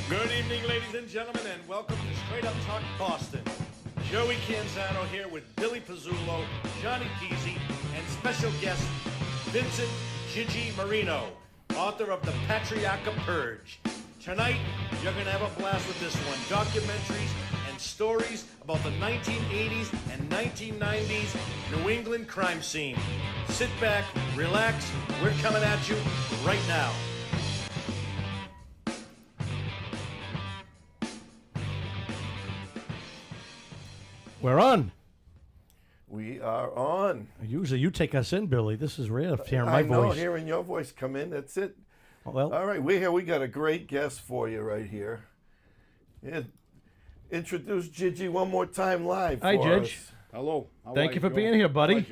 Good evening, ladies and gentlemen, and welcome to Straight Up Talk Boston. Joey Canzano here with Billy Pizzullo, Johnny Peasy, and special guest Vincent GIGI Marino, author of the Patriarca Purge. Tonight, you're going to have a blast with this one. Documentaries and stories about the 1980s and 1990s New England crime scene. Sit back, relax, we're coming at you right now. We're on. We are on. Usually you take us in, Billy. This is rare, hearing my I know, voice. hearing your voice come in, that's it. Well, All right, we got a great guest for you right here. Yeah. Introduce Gigi one more time live Hi, for Gigi. us. Hello. Thank you for being here, buddy.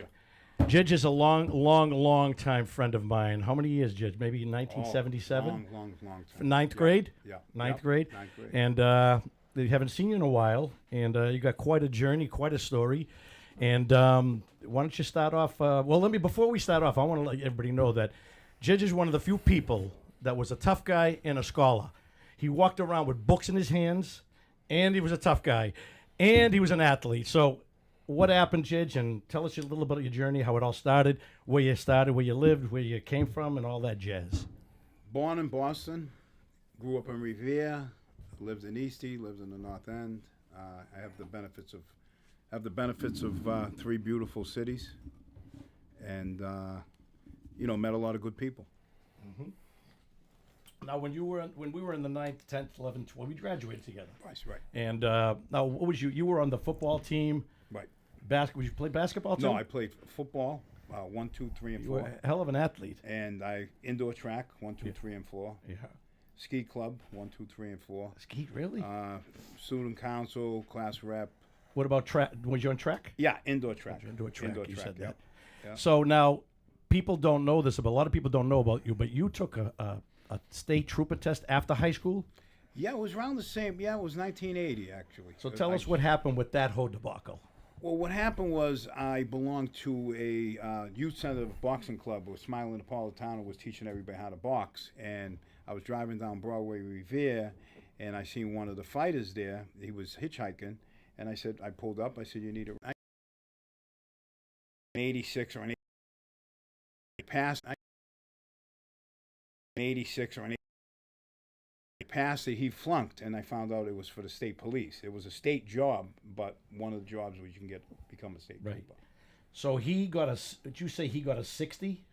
Gigi is a long time friend of mine. How many years, Gigi? Maybe 1977? Long time. Ninth grade? Yeah. Ninth grade? Ninth grade. And we haven't seen you in a while, and you got quite a journey, quite a story. And why don't you start off? Before we start off, I want to let everybody know that Gigi is one of the few people that was a tough guy and a scholar. He walked around with books in his hands, and he was a tough guy, and he was an athlete. So what happened, Gigi? And tell us a little bit of your journey, how it all started, where you lived, where you came from, and all that jazz. Born in Boston, grew up in Revere, lived in Eastie, lived in the North End. I have the benefits of three beautiful cities, and met a lot of good people. Mm-hmm. Now, when we were in the 9th, 10th, 11th, 12th, we graduated together. Right. And now, what was you? You were on the football team. Right. Would you play basketball too? No, I played football, 1, 2, 3, and You 4. were a hell of an athlete. And I indoor track, 1, 2, 3, and 4. Yeah. Ski club, 1, 2, 3, and 4. Ski, really? Student council, class rep. What about track? Was you on track? Yeah, indoor track. Indoor track. You said that. Yeah. So now, people don't know this, but a lot of people don't know about you. But you took a state trooper test after high school. Yeah, it was around the same. Yeah, it was 1980 actually. So tell us what happened with that whole debacle. Well, what happened was I belonged to a youth center boxing club where Smiley Napolitano was teaching everybody how to box. And I was driving down Broadway Revere, and I seen one of the fighters there. He was hitchhiking, and I pulled up. I said, "You need an 86 or an 80 pass." An 86 or an 80 passed it. He flunked, and I found out it was for the state police. It was a state job, but one of the jobs was you can become a state trooper. So he got did you say he got a 60?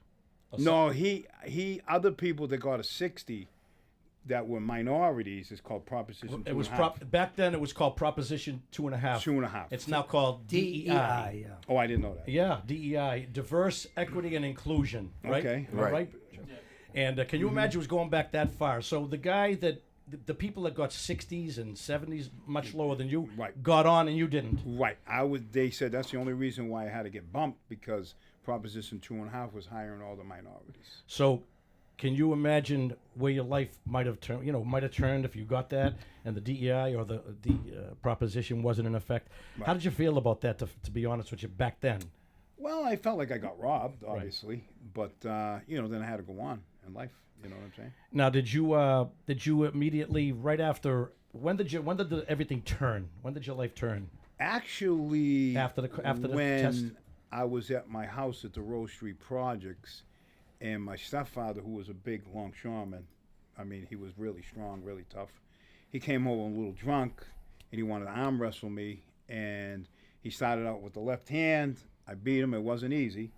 No, he other people that got a 60 that were minorities is called Proposition 2.5. It was back then. It was called Proposition 2.5. 2.5. It's now called DEI. Yeah. Oh, I didn't know that. Yeah, DEI, diverse, equity, and inclusion. Right? Okay. Am I right? And can you imagine it was going back that far? So the guy the people that got 60s and 70s, much lower than you, got on and you didn't. Right. They said that's the only reason why I had to get bumped, because Proposition 2.5 was hiring all the minorities. So can you imagine where your life might have turned if you got that and the DEI or the proposition wasn't in effect? Right. How did you feel about that, to be honest with you, back then? Well, I felt like I got robbed, obviously, but then I had to go on in life. You know what I'm saying? Now, did you immediately right after? When did everything turn? When did your life turn? Actually, after the test. When I was at my house at the Rose Street Projects, and my stepfather, who was a big longshoreman, I mean, he was really strong, really tough. He came home a little drunk, and he wanted to arm wrestle me, and he started out with the left hand. I beat him. It wasn't easy.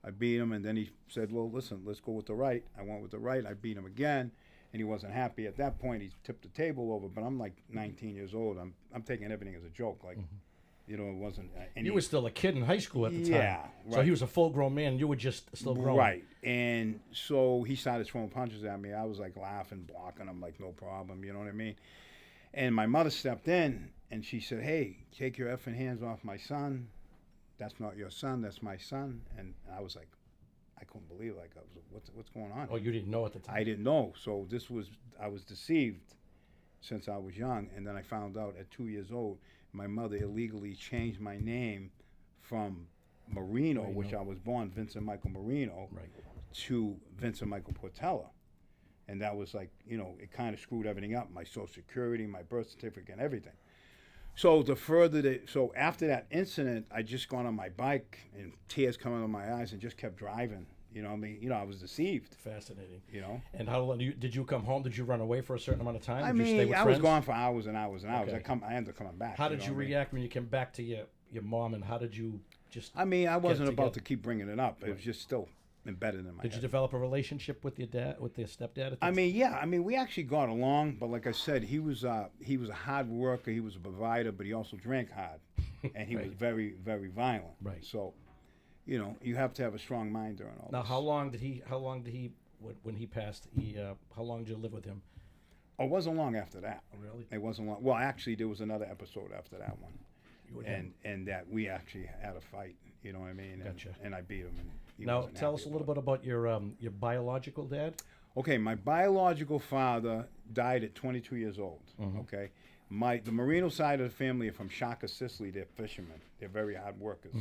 I beat him, and then he said, "Well, listen, let's go with the right." I went with the right. I beat him again, and he wasn't happy. At that point, he tipped the table over. But I'm like 19 years old. I'm taking everything as a joke. Like, it wasn't. You were still a kid in high school at the time. Yeah, right. So he was a full-grown man. You were just still growing. Right. And so he started throwing punches at me. I was like laughing, blocking him, like no problem. You know what I mean? And my mother stepped in, and she said, "Hey, take your effing hands off my son. That's not your son, that's my son." And I was like, I couldn't believe it. Like, I was, what's going on? Oh, you didn't know at the time? I didn't know. So I was deceived since I was young. And then I found out at 2 years old, my mother illegally changed my name from Marino, which I was born Vincent Michael Marino, to Vincent Michael Portella. And that was like, you know, it kind of screwed everything up, my Social Security, my birth certificate, and everything. So so after that incident, I just gone on my bike and tears coming out of my eyes and just kept driving. You know, I mean, you know, I was deceived. Fascinating. You know. And how long did you come home? Did you run away for a certain amount of time? I Did you stay mean, with I friends? was gone for hours and hours and hours. Okay. I ended up coming back. How did you know what I mean? react when you came back to your mom, and how did you just? I mean, I wasn't together? about to keep bringing it up. It was just still embedded in my Did head. you develop a relationship with your dad, with your stepdad? At the I mean, yeah. I mean, we actually got along, but like I said, he was a hard worker. He was a provider, but he also drank hard, and he was very, very violent. Right. So, you know, you have to have a strong mind during all Now, this. how long did he? When he passed, how long did you live with him? Oh, it wasn't long after that. Oh, really? It wasn't long. Well, actually, there was another episode after that one, You and him. and that we actually had a fight. You know what I mean? Gotcha. And I beat him. And he Now, wasn't tell happy us a little about bit about your biological dad. Okay, my biological father died at 22 years old. Okay, the Marino side of the family are from Shaka, Sicily. They're fishermen. They're very hard workers.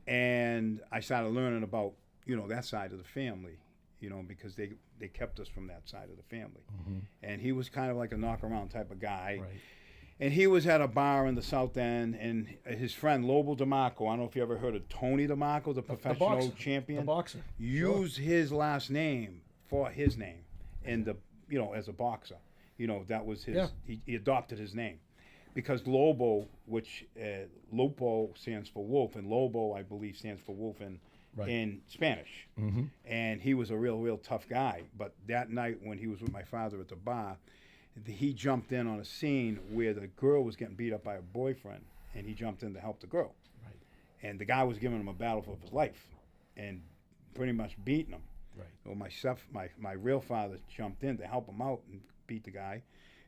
And I started learning about, you know, that side of the family, you know, because they kept us from that side of the family. And he was kind of like a knock-around type of guy. Right. And he was at a bar in the South End, and his friend Lobo DeMarco, I don't know if you ever heard of Tony DeMarco, the professional boxer. champion. The boxer. Used his last name for his name, and you know, as a boxer, you know, that was his. Yeah. He adopted his name, because Lobo, which Lobo stands for wolf, and Lobo I believe stands for wolf in Spanish. And he was a real tough guy. But that night when he was with my father at the bar, he jumped in on a scene where the girl was getting beat up by her boyfriend, and he jumped in to help the girl. Right. And the guy was giving him a battle for his life, and pretty much beating him. Right. Well, my real father jumped in to help him out and beat the guy.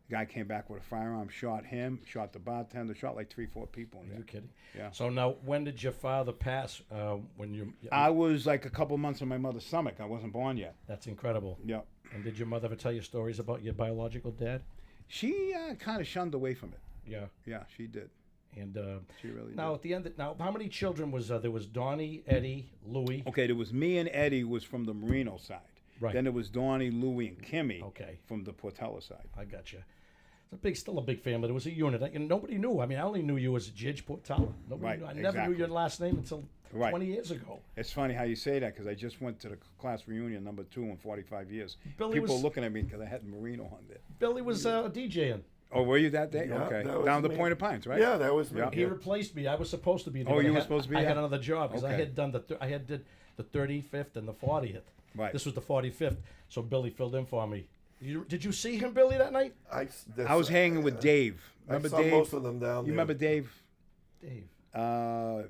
The guy came back with a firearm, shot him, shot the bartender, shot like 3-4 people in Are there. you kidding? Yeah. So now, when did your father pass? When you? I was like a couple months in my mother's stomach. I wasn't born yet. That's incredible. Yep. And did your mother ever tell you stories about your biological dad? She kind of shunned away from it. Yeah. Yeah, she did. And She really now did. at the end, now how many children was there? Was Donnie, Eddie, Louie. Okay, there was me and Eddie was from the Marino side. Right. Then there was Donnie, Louie, and Kimmy Okay. from the Portella side. I got you. It's still a big family. There was a unit. And nobody knew. I mean, I only knew you as Gigi Portala. Nobody Right, knew. I never knew exactly. your last name until Right. 20 years ago. It's funny how you say that, because I just went to the class reunion number 2 in 45 years. Billy People was- are looking at me because I had Marino on there. Billy was DJing. Oh, were you that day? Yeah, Okay. that was Down the me. Point of Pines, right? Yeah, that was me. Yeah. He replaced me. I was supposed to be there. Oh, but you I were had- supposed to be I had there? another job because I Okay. had done did the 35th and the 40th. Right. This was the 45th. So Billy filled in for me. Did you see him, Billy, that night? I was hanging with Dave. Remember I saw Dave? most of them down You there. remember Dave? Dave.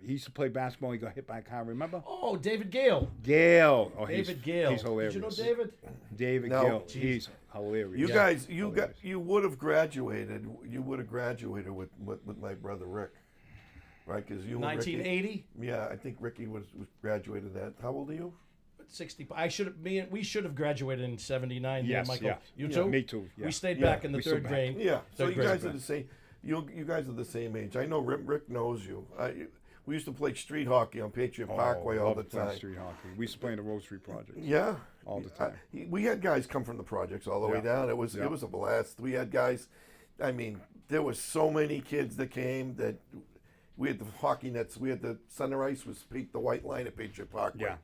He used to play basketball. He got hit by a car. Remember? Oh, David Gale. Gale. Oh, David Gale. He's hilarious. Did you know David? David No. Gale. He's hilarious. You Yeah. guys, Hilarious. you would have graduated. You would have graduated with my brother Rick, right? Because you and Ricky- 1980. Yeah, I think Ricky was graduated that. How old are you? 60. We should have graduated in 79. Yes, Michael. yeah. You Yeah, too? me too, yeah. We stayed Yeah, back in the we stood third back. grade. Yeah. So Third you grade. guys are the same. You guys are the same age. I know Rick knows you. We used to play street hockey on Patriot Parkway all the loved playing time. Street hockey. We used to play in the Rose Street Project. Yeah. All the time. We had guys come from the projects all the way Yeah. down. It was Yeah. a blast. We had guys. I mean, there was so many kids that came that we had the hockey nets. We had the center ice was the white line at Patriot Parkway. Yeah.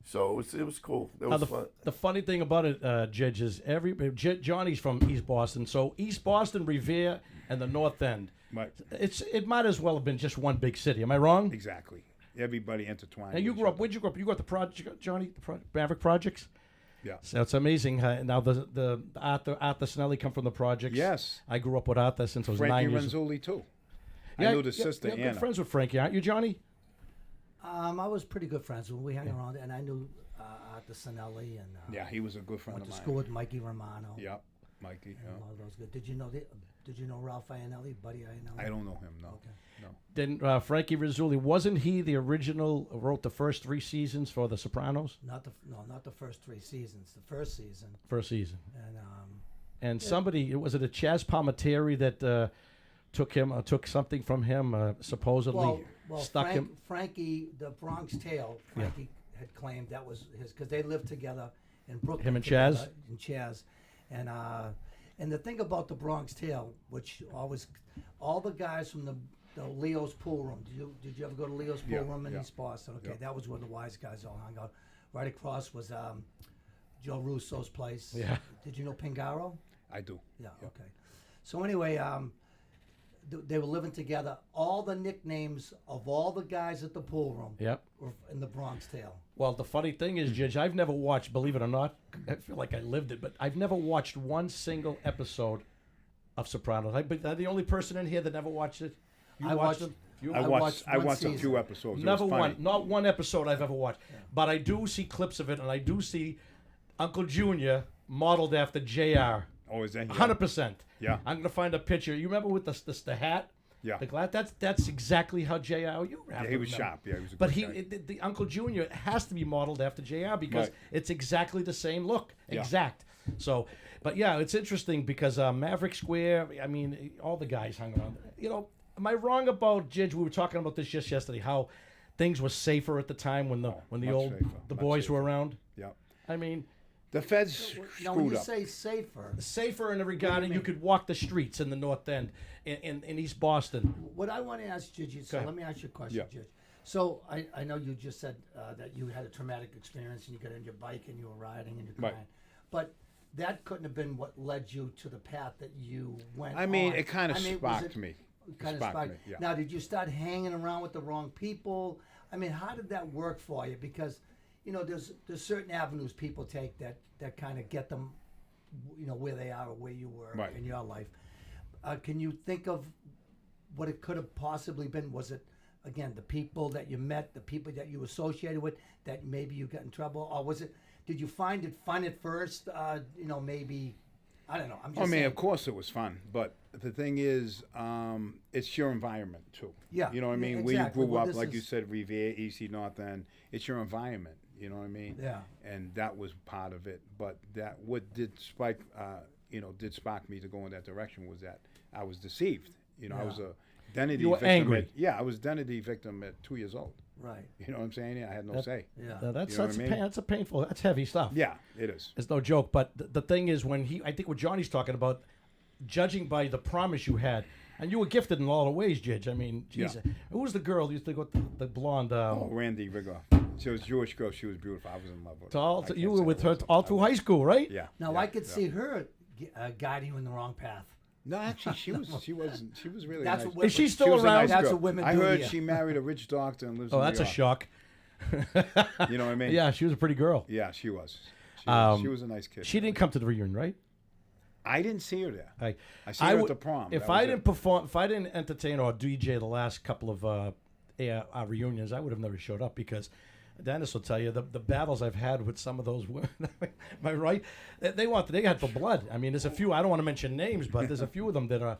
So it was cool. It Now, was fun. the funny thing about it, Judge, is Johnny's from East Boston, so East Boston, Revere, and the North End. Right. It might as well have been just one big city. Am I wrong? Exactly. Everybody intertwined. Now you with grew each up. Where'd you grow up? You grew up the project, Johnny, Maverick Projects. Yeah. So it's amazing. Now the Arthur Snelly come from the projects. Yes. I grew up with Arthur since I was Frankie 9 years old. Renzulli too. Yeah, I knew the sister you're Anna. good friends with Frankie, aren't you, Johnny? I was pretty good friends when we hung around, and I knew Arthur Sinelli, and Yeah, he was a good friend went of to mine. school with Mikey Romano. Yeah, Mikey. And Yeah. all those good. Did you know Ralph Iannelli, Buddy Iannelli? I don't know him. No. Okay. No. Then Frankie Rizzulli, wasn't he the original? Wrote the first 3 seasons for The Sopranos. Not the first 3 seasons. The first season, First season. and And somebody, was it a Chaz Palminteri that took something from him? Supposedly stuck him. Frankie, the Bronx Tale. Frankie had claimed that was his because they lived together in Brooklyn. Him and together, Chaz? And Chaz. And the thing about the Bronx Tale, which always, all the guys from the Leo's pool room. Did you ever go to Leo's pool Yeah, room in yeah. East Boston? Okay, Yeah. that was where the wise guys all hung out. Right across was Joe Russo's place. Yeah. Did you know Pingaro? I do. Yeah. Okay. So anyway, they were living together. All the nicknames of all the guys at the pool room Yep. were in the Bronx Tale. Well, the funny thing is, Judge, I've never watched, believe it or not, I feel like I lived it, but I've never watched one single episode of Sopranos. I'm the only person in here that never watched it. You I watched- them? You I watched watched one a season. few episodes. It Never was funny. one, not one episode I've ever watched. But I do see clips of it, and I do see Uncle Junior modeled after JR. Oh, is that? 100%. Yeah. I'm gonna find a picture. You remember with the hat? Yeah. The glass. That's exactly how JR. You have Yeah, to he was remember. sharp. Yeah, he was a But good guy. the Uncle Junior has to be modeled after JR because Right. it's exactly the same look. Yeah. Exact. So, but yeah, it's interesting because Maverick Square. I mean, all the guys hung around. You know, am I wrong about Jidge? We were talking about this just yesterday. How things were safer at the time when the much old safer, the much boys were safer. around. Yeah. I mean, The feds Now, when screwed you up. say safer, safer in the regard you could walk the streets in the North End in East Boston. what I want to ask Gigi, so ahead. let me ask you a question, Yeah. Gigi. So I know you just said that you had a traumatic experience and you got on your bike and you were riding and you're Right. crying. But that couldn't have been what led you to the path that you went I mean, on. it kind of was sparked it- me. Kind of sparked sparked. me, yeah. Now, did you start hanging around with the wrong people? I mean, how did that work for you? Because, you know, there's certain avenues people take that kind of get them, you know, where they are or where you were Right. in your life. Can you think of what it could have possibly been? Was it, again, the people that you met, the people that you associated with, that maybe you got in trouble? Or was it, did you find it fun at first? You know, maybe, I don't know. I'm just I mean, saying. of course it was fun, but the thing is, it's your environment too. Yeah, You know what I yeah, mean? Where you exactly. grew Well, up, this like you is- said, Revere, Easy, North End. It's your environment. You know what I mean? Yeah. And that was part of it. But that what did spike, did spark me to go in that direction was that I was deceived. You know, I Yeah. was a identity You were victim. angry. I was identity victim at 2 years old. Right. You know what I'm saying? I had no say. Yeah. Now, that's You know what that's I mean? that's a painful. That's heavy stuff. Yeah, it is. It's no joke. But the thing is, I think what Johnny's talking about, judging by the promise you had, and you were gifted in all the ways, Judge. I mean, geez, Yeah. who was the girl who used to go the blonde? Oh, Randy Rigger. She was a Jewish girl. She was beautiful. I was in love with her. I you can't were say with I her wasn't. all I through was. high school, right? Yeah. Now yeah, I could yeah. see her guiding you in the wrong path. No, actually, she was really That's nice. what Is she women- still was a around? nice That's girl. what women I do heard here. she married a rich doctor and lives Oh, in that's New a York. shock. You know what I mean? Yeah, she was a pretty girl. Yeah, she was. She was a nice kid. She didn't come to the reunion, right? I didn't see her there. I see her at would- the prom. If That I was didn't it. perform, if I didn't entertain or DJ the last couple of our reunions, I would have never showed up because Dennis will tell you the battles I've had with some of those women. Am I right? They had the blood. I mean, there's a few. I don't want to mention names, but there's a few of them that are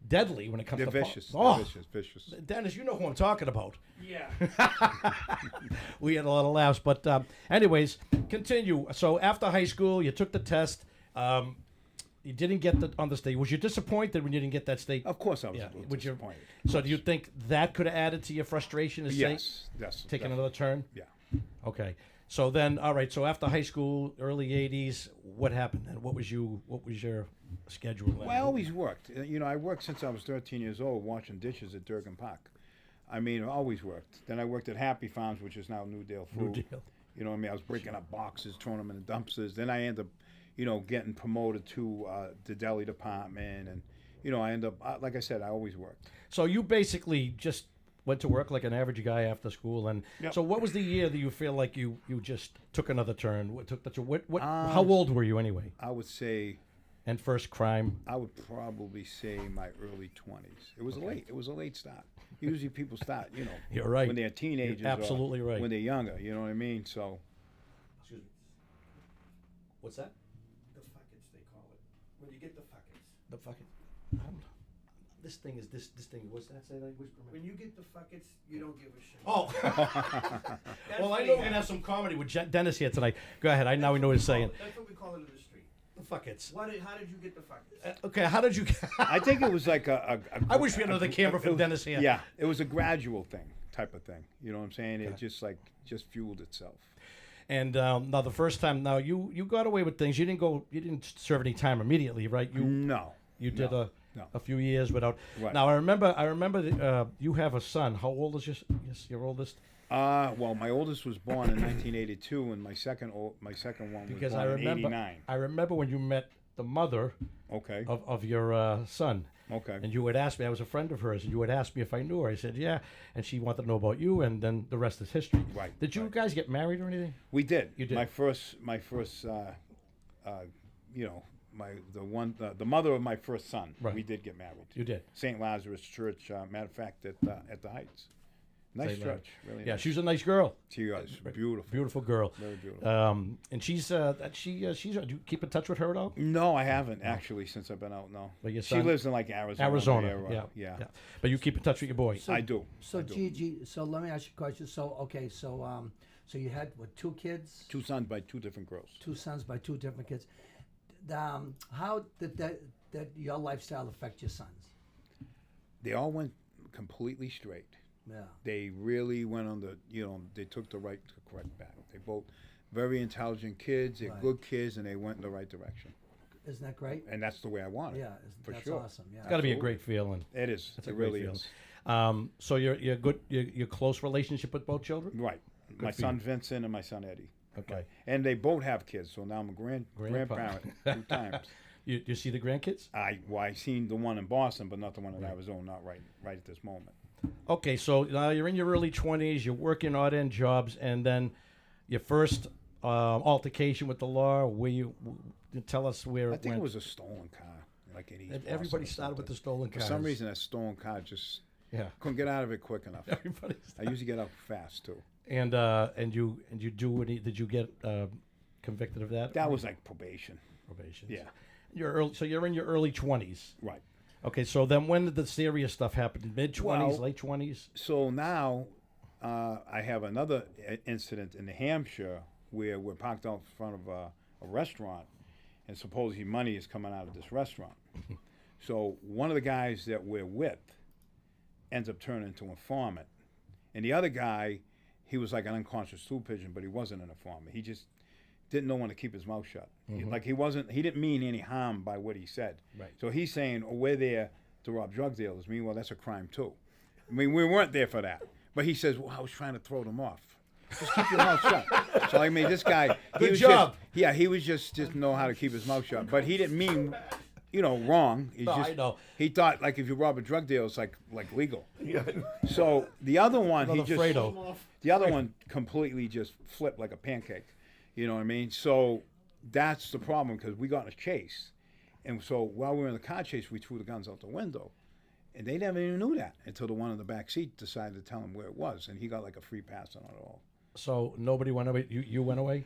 deadly when it comes They're to vicious. Oh, They're vicious. Dennis, you know who I'm talking about. Yeah. We had a lot of laughs, but anyways, continue. So after high school, you took the test. You didn't get on the state. Was you disappointed when you didn't get that state? Of course, I was Yeah. a little Would you? disappointed. So do you think that could have added to your frustration? As Yes. taking another turn. Yeah. Okay. So then, all right. So after high school, early '80s, what happened then? What was your schedule then? Well, I always worked. You know, I worked since I was 13 years old, washing dishes at Durgan Park. I mean, I always worked. Then I worked at Happy Farms, which is now Newdale Food. Deal. You know what I mean? I was breaking up boxes, throwing them in the dumpsters. Then I ended up, getting promoted to the deli department. And, I ended up, like I said, I always worked. So you basically just went to work like an average guy after school, and Yep. so what was the year that you feel like you just took another turn? How old were you anyway? I would say, And first crime. I would probably say my early 20s. It was late. It was a late start. Usually people start, You're right. when they're teenagers. You're absolutely or right. When they're younger, you know what I mean? So, Excuse me. What's that? The fuckets, they call it. When you get the fuckets. The fucking. This thing is this thing. What's that say? Like, When you get the fuckets, you don't give a shit. Oh. That's Well, I what know he we're gonna had. have some comedy with Dennis here tonight. Go ahead. I know we know what he's saying. That's what we call it in the street. The fuckets. How did you get the fuckets? Okay. How did you? I think it was like I wish we had another camera from Dennis here. Yeah, it was a gradual thing, type of thing. You know what I'm saying? It just fueled itself. And now the first time, now you got away with things. You didn't serve any time immediately, right? No. You did no. a few years without. Right. Now I remember you have a son. How old is your oldest? Well, my oldest was born in 1982, and my second one was Because born I remember in '89. I remember when you met the mother Okay. of your son. Okay. And you had asked me, I was a friend of hers, and you had asked me if I knew her. I said, yeah. And she wanted to know about you, and then the rest is history. Right, Did you right. guys get married or anything? We did. You did. My first, the mother of my first son. Right. We did get married. You did. St. Lazarus Church. Matter of fact, at the Heights. Nice St. Lazarus. church. Really. Yeah, nice. she was a nice girl. She was beautiful. Beautiful girl. Very beautiful. And she's do you keep in touch with her at all? No, I haven't actually since I've been out. No. But your She son- lives in like Arizona. Arizona. area. Yeah. But you keep in touch with your boy. I do. So I do. Gigi, so let me ask you a question. So okay, so you had what, 2 kids, Two sons by two different girls. 2 sons by 2 different kids. How did that your lifestyle affect your sons? They all went completely straight. Yeah. They really went on they took the correct path. They both very intelligent kids. They're Right. good kids, and they went in the right direction. Isn't that great? And that's the way I want it. Yeah, for that's sure. awesome. Yeah. It's got to be a Absolutely. great feeling. It is. It's a It great really feeling. is. So you're good. You're close relationship with both children. Right. My for son Vincent and my son Eddie. Okay. Right. And they both have kids, so now I'm a Grandpa. grandparent 2 times. You see the grandkids? I seen the one in Boston, but not the one in Arizona. Not right at this moment. Okay, so now you're in your early 20s. You're working odd-end jobs, and then your first altercation with the law. Where you tell us where I it think went. it was a stolen car, like in East Boston Everybody or started with the something. stolen For cars. some reason, that stolen car just Yeah. couldn't get out of it quick enough. Everybody. I usually get out fast too. And you do any? Did you get convicted of that? That was like probation. probation. Yeah. So you're in your early 20s. Right. Okay, so then when did the serious stuff happen? Mid 20s, Well, late 20s? So now I have another incident in New Hampshire where we're parked out in front of a restaurant, and supposedly money is coming out of this restaurant. So one of the guys that we're with ends up turning into an informant. And the other guy, he was like an unconscious stool pigeon, but he wasn't an informant. He just didn't know when to keep his mouth shut. He didn't mean any harm by what he said. Right. So he's saying, oh, we're there to rob drug dealers. Meanwhile, that's a crime too. I mean, we weren't there for that. But he says, well, I was trying to throw them off. Just keep your mouth shut. So I mean, this guy, Good was job. he was just know how to keep his mouth shut. But he didn't mean, wrong. He No, I know. He thought like if you rob a drug dealer, it's like legal. Yeah. So the other one, Another Fredo. the other one completely just flipped like a pancake. You know what I mean? So that's the problem because we got in a chase, and so while we were in the car chase, we threw the guns out the window, and they never even knew that until the one in the back seat decided to tell him where it was, and he got like a free pass on it all. So nobody went away? You went away?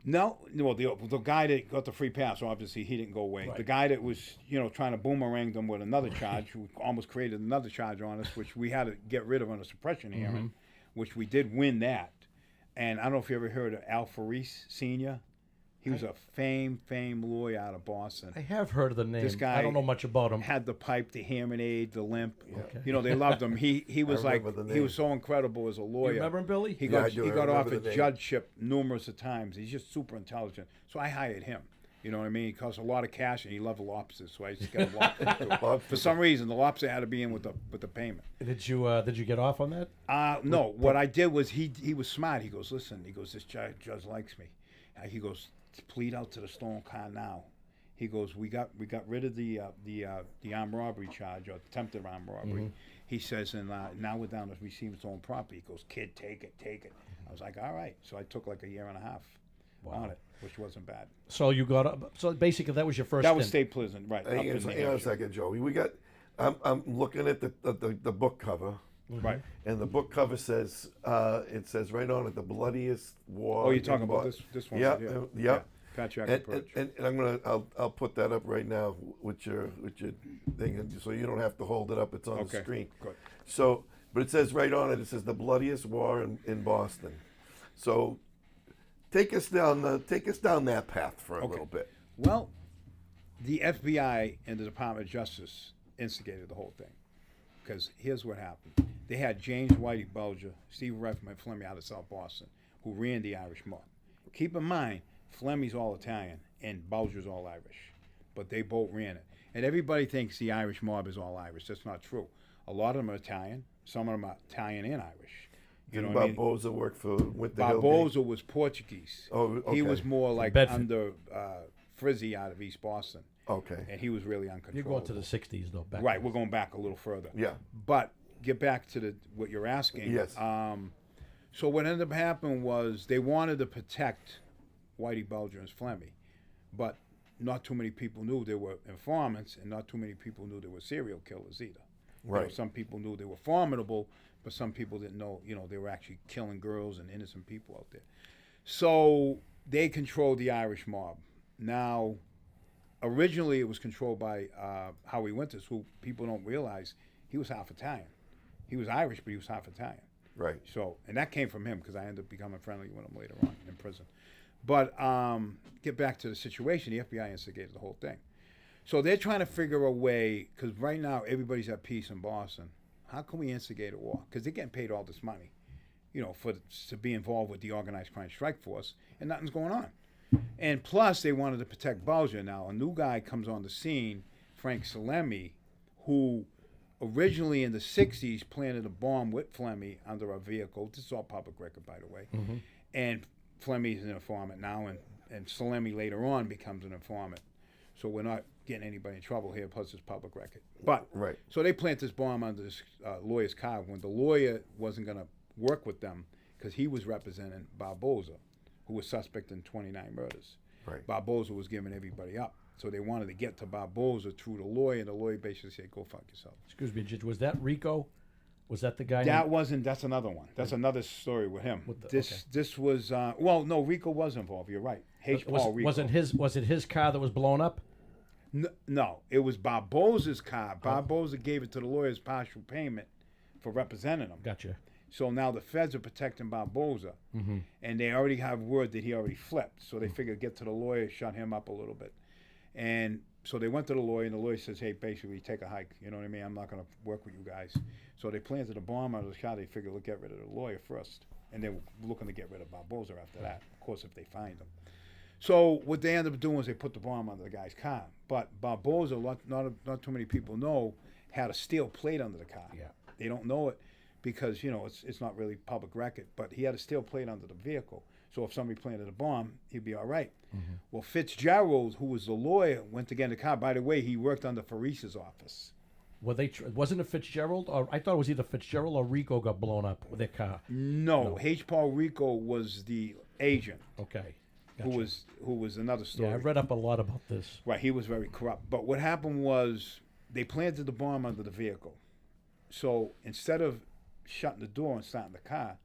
No, well, the guy that got the free pass, obviously he didn't go away. Right. The guy that was, trying to boomerang them with another charge, who almost created another charge on us, which we had to get rid of on a suppression hearing, which we did win that. And I don't know if you ever heard of Al Faris Sr. He was a famed lawyer out of Boston. I have heard of the name. This guy I don't know much about him. Had the pipe, the hearing aid, the limp. Okay. They loved him. He was like remember the he was name. so incredible as a lawyer. You remember him, Billy? He Yeah, got I do. he I got off remember at the name. judgeship numerous of times. He's just super intelligent. So I hired him. You know what I mean? He cost a lot of cash, and he loved the lobsters. So I just got a lobster. too. For some reason, the lobster had to be in with the payment. Did you get off on that? No. What I did was he was smart. He goes, listen. He goes, this judge likes me. He goes, plead out to the stolen car now. He goes, we got rid of the armed robbery charge or attempted armed robbery. He says, and now we're down to receiving stolen property. He goes, kid, take it. I was like, all right. So I took like a year and a half on it, which wasn't bad. So you got up. So basically, that was your first. That was stint. State Prison, right? up Hang in on, New hang on a Hampshire. second, Joey. I'm looking at the book cover, Right. and the book cover says it says right on it, the bloodiest war. Oh, you're talking in about Boston. this one? Yeah, right here. yeah. Patriarca Purge. And I'm I'll put that up right now with your thing, and so you don't have to hold it up. It's on the Okay, screen. good. So, but it says right on it. It says the bloodiest war in Boston. So, take us down that path for a little bit. Well, the FBI and the Department of Justice instigated the whole thing. Because here's what happened. They had James Whitey Bulger, Steve Refman Fleming out of South Boston, who ran the Irish mob. keep in mind, Flemmy's all Italian and Bowser's all Irish, but they both ran it. And everybody thinks the Irish mob is all Irish. That's not true. A lot of them are Italian. Some of them are Italian and Irish. You know what I mean? Barbosa worked with the Hill Barbosa was Portuguese. Oh, okay. He was more like Bedford. under Frizzy out of East Boston. Okay. And he was really uncontrollable. You're going to the 60s, though. Back Right, then. we're going back a little further. Yeah. But get back to what you're asking. Yes. So what ended up happening was they wanted to protect Whitey Bulger and Flemmy, but not too many people knew they were informants, and not too many people knew they were serial killers either. You know, Right. some people knew they were formidable, but some people didn't know, they were actually killing girls and innocent people out there. So they controlled the Irish mob. Now, originally it was controlled by Howie Winters, who people don't realize he was half Italian. He was Irish, but he was half Italian. Right. So, and that came from him because I ended up becoming friendly with him later on in prison. But get back to the situation, the FBI instigated the whole thing. So they're trying to figure a way, because right now everybody's at peace in Boston. How can we instigate a war? Because they're getting paid all this money, to be involved with the organized crime strike force, and nothing's going on. And plus, they wanted to protect Bowser. Now, a new guy comes on the scene, Frank Salemi, who originally in the 60s planted a bomb with Flemmy under a vehicle. This is all public record, by the way. Mm-hmm. And Flemmy's an informant now, and Salemi later on becomes an informant. So we're not getting anybody in trouble here, plus it's public record. But, Right. so they plant this bomb under this lawyer's car when the lawyer wasn't going to work with them because he was representing Barbosa, who was suspect in 29 murders. Right. Barbosa was giving everybody up. So they wanted to get to Barbosa through the lawyer, and the lawyer basically said, go fuck yourself. Excuse me, Judge. Was that Rico? Was that the guy? That's another one. That's another story with him. With the- this okay. this was, no, Rico was involved, you're right. H. Paul Rico. Was it his car that was blown up? No, it was Barbosa's car. Barbosa gave it to the lawyer as partial payment for representing him. Gotcha. So now the feds are protecting Barbosa, and they already have word that he already flipped. So they figured get to the lawyer, shut him up a little bit. And so they went to the lawyer, and the lawyer says, hey, basically, take a hike. You know what I mean? I'm not going to work with you guys. So they planted a bomb out of the car. They figured, let's get rid of the lawyer first. And they were looking to get rid of Barbosa after that, of course, if they find him. So what they ended up doing is they put the bomb under the guy's car. But Barbosa, not too many people know, had a steel plate under the car. Yeah. They don't know it because, it's not really public record. But he had a steel plate under the vehicle. So if somebody planted a bomb, he'd be all right. Mm-hmm. Well, Fitzgerald, who was the lawyer, went to get in the car. By the way, he worked under Farisa's office. Wasn't it Fitzgerald? Or I thought it was either Fitzgerald or Rico got blown up with their car. No, H. Paul Rico was the agent, Okay. who was another story. Yeah, I read up a lot about this. Right, he was very corrupt. But what happened was they planted the bomb under the vehicle. So instead of shutting the door and starting the car,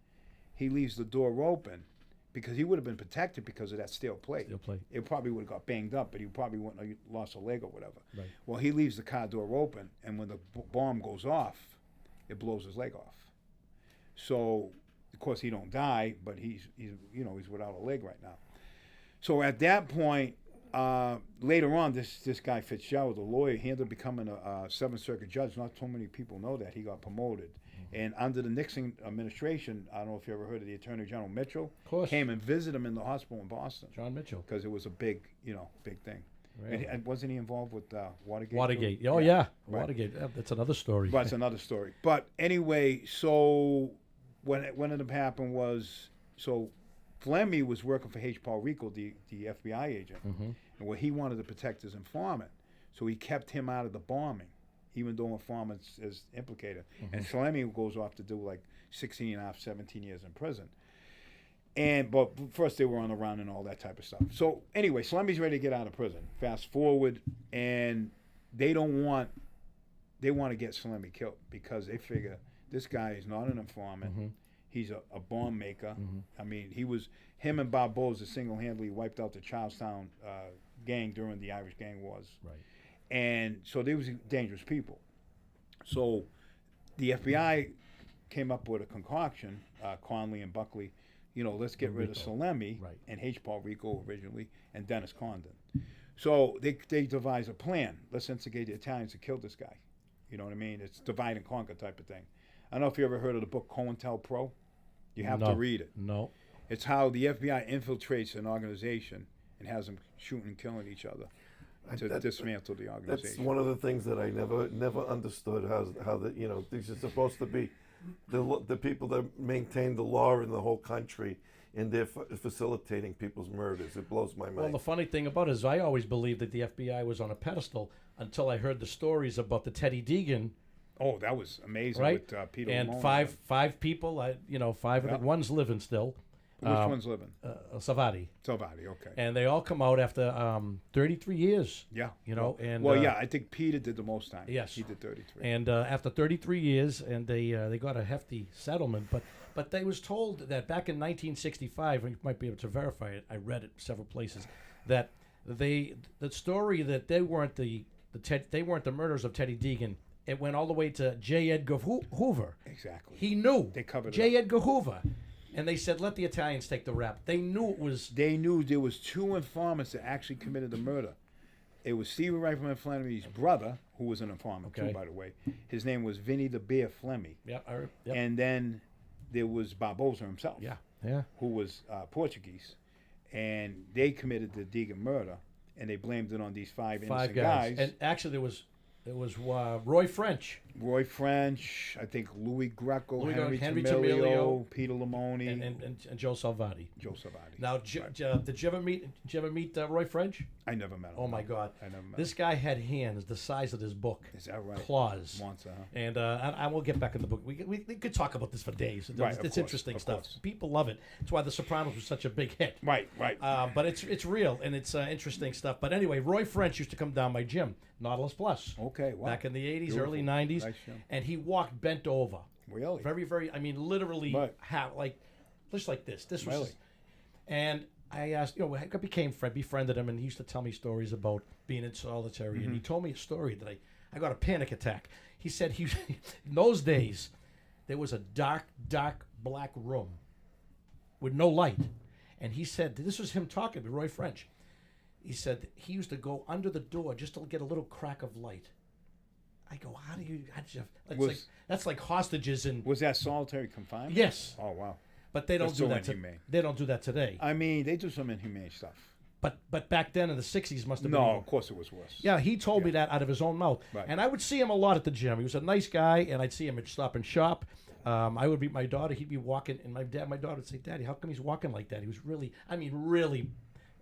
he leaves the door open because he would have been protected because of that steel plate. Steel plate. It probably would have got banged up, but he probably wouldn't have lost a leg or whatever. Right. Well, he leaves the car door open, and when the bomb goes off, it blows his leg off. So, of course, he don't die, but he's without a leg right now. So at that point, later on, this guy Fitzgerald, the lawyer, he ended up becoming a Seventh Circuit judge. Not so many people know that. He got promoted. And under the Nixon administration, I don't know if you ever heard of the Attorney General Mitchell, Of course. came and visited him in the hospital in Boston John Mitchell. because it was a big thing. Really? And wasn't he involved with Watergate? too? Watergate. Oh, yeah. Right. Watergate. Yeah, that's another story. But it's another story. But anyway, so what ended up happening was, so Flemmy was working for H. Paul Rico, the FBI agent, and what he wanted to protect his informant. So he kept him out of the bombing, even though informant is implicated. And Flemmy goes off to do like 16 and a half, 17 years in prison. But first they were on the run and all that type of stuff. So anyway, Slemmy's ready to get out of prison. Fast forward, and they want to get Slemmy killed because they figure this guy is not an informant. He's a bomb maker. I mean, him and Barbosa single-handedly wiped out the Charlestown gang during the Irish gang wars. Right. And so they was dangerous people. So the FBI came up with a concoction, Conley and Buckley, let's get rid of Salemi Right. and H. Paul Rico originally and Dennis Condon. So they devised a plan. Let's instigate the Italians to kill this guy. You know what I mean? It's divide and conquer type of thing. I don't know if you ever heard of the book COINTELPRO. You have to read it. No. It's how the FBI infiltrates an organization and has them shooting and killing each other to dismantle the That's organization. one of the things that I never understood how that these are supposed to be the people that maintain the law in the whole country, and they're facilitating people's murders. It blows my mind. Well, the funny thing about it is I always believed that the FBI was on a pedestal until I heard the stories about the Teddy Deegan, Oh, that was amazing right? with Peter and Lamone. five people, five of Yeah. the one's living still. Which one's living? Savati. Salvati, okay. And they all come out after 33 years. Yeah. And Well, yeah, I think Peter did the most time. Yes. He did 33. And after 33 years, and they got a hefty settlement, but they was told that back in 1965, and you might be able to verify it. I read it several places that the story that they weren't the murderers of Teddy Deegan. It went all the way to J. Edgar Hoover. Exactly. He knew. They covered it J. up. Edgar Hoover. And they said, let the Italians take the rap. They knew it was... They knew there was 2 informants that actually committed the murder. It was Stephen Rifleman Fleming's brother, who was an informant too, Okay. by the way. His name was Vinny the Bear Fleming. Yep. And then there was Barbosa himself, Yeah. who was Portuguese. And they committed the Deegan murder, and they blamed it on these 5 innocent guys. And actually, there was Roy French. Roy French, I think Louis Greco, Louis Henry Greco, Henry Tamilio, Tamilio, Peter Lamone, and Joe Salvati. Joe Savati. Now, did you ever meet Roy French? I never met him. Oh my God! I never met This guy had hands the size of this book. Is that right? Claws. Monster, huh? And I will get back in the book. We could talk about this for days. Right, It's of course, interesting of stuff. course. People love it. That's why The Sopranos was such a big hit. Right. But it's real and it's interesting stuff. But anyway, Roy French used to come down my gym, Nautilus Plus. Okay, wow. Back in the 80s, Beautiful. early 90s. Nice gym. And he walked bent over. Really? Very, very, I mean, literally, Right. just like this. This was, Really? and I asked, I befriended him, and he used to tell me stories about being in solitary, and he told me a story that I got a panic attack. He said in those days, there was a dark, dark black room with no light, and he said, this was him talking to Roy French. He said he used to go under the door just to get a little crack of light. I go, how did you? That's like hostages and Was that solitary confinement? yes, Oh, wow. but they don't That's do so that. inhumane. They don't do that today. I mean, they do some inhumane stuff. But back then in the '60s must have been. No, even- of course it was worse. Yeah, he told me that out of his own mouth. Right. And I would see him a lot at the gym. He was a nice guy, and I'd see him at Stop and Shop. I would meet my daughter. He'd be walking, and my daughter would say, "Daddy, how come he's walking like that?" He was really,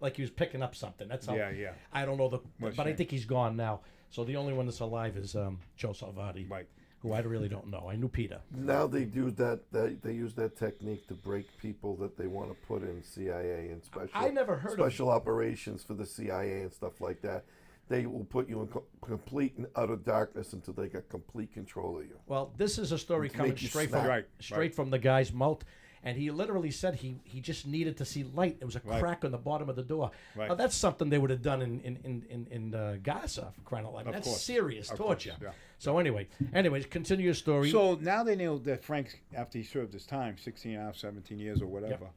like he was picking up something. That's how. Yeah. I don't know What but I shame. think he's gone now. So the only one that's alive is Joe Salvati, Right. who I really don't know. I knew Peter. Now they do that. They use that technique to break people that they want to put in CIA and special. I never heard of- special operations for the CIA and stuff like that. They will put you in complete and utter darkness until they get complete control of you. Well, this is a story To coming make you straight snap. from Right. from the guy's mouth, and he literally said he just needed to see light. There was a Right. crack on the bottom of the door. Right. Now that's something they would have done in Gaza for crying out loud. Of That's course. serious Of torture. course, yeah. So anyways, continue your story. So now they know that Frank, after he served his time, 16 out of 17 years or whatever,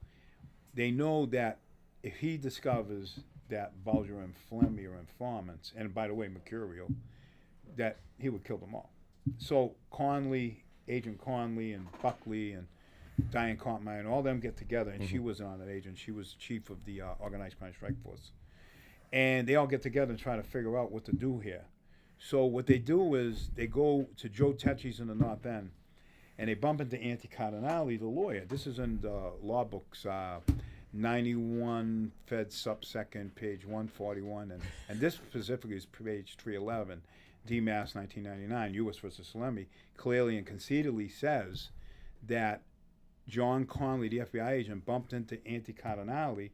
they know that if he discovers that Bulger and Flemmy are informants, and by the way, Mercurial, that he would kill them all. So Conley, Agent Conley and Buckley and Diane Cartmire and all them get together, and she was on that agent. She was chief of the Organized Crime Strike Force. And they all get together and try to figure out what to do here. So what they do is they go to Joe Tecchi's in the North End, and they bump into Auntie Cardinale, the lawyer. This is in the law books, 91 Fed Sup 2nd, page 141, and this specifically is page 311, DMAS 1999, U.S. versus Salemi, clearly and conceitedly says that John Conley, the FBI agent, bumped into Auntie Cardinale,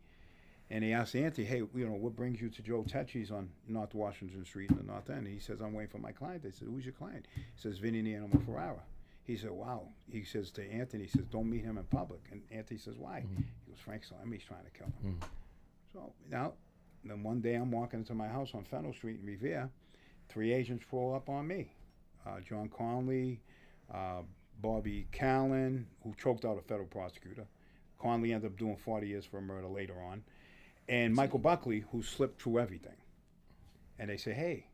and he asked Auntie, hey, what brings you to Joe Tecchi's on North Washington Street in the North End? He says, I'm waiting for my client. They said, who's your client? He says, Vinny the Animal Ferrara. He said, wow. He says to Anthony, he says, don't meet him in public. And Anthony says, why? He goes, Frank Salemi's trying to kill him. So now, then one day I'm walking into my house on Fennel Street in Revere. 3 agents pull up on me. John Conley, Bobby Callen, who choked out a federal prosecutor. Conley ended up doing 40 years for a murder later on. And Michael Buckley, who slipped through everything. And they say, hey,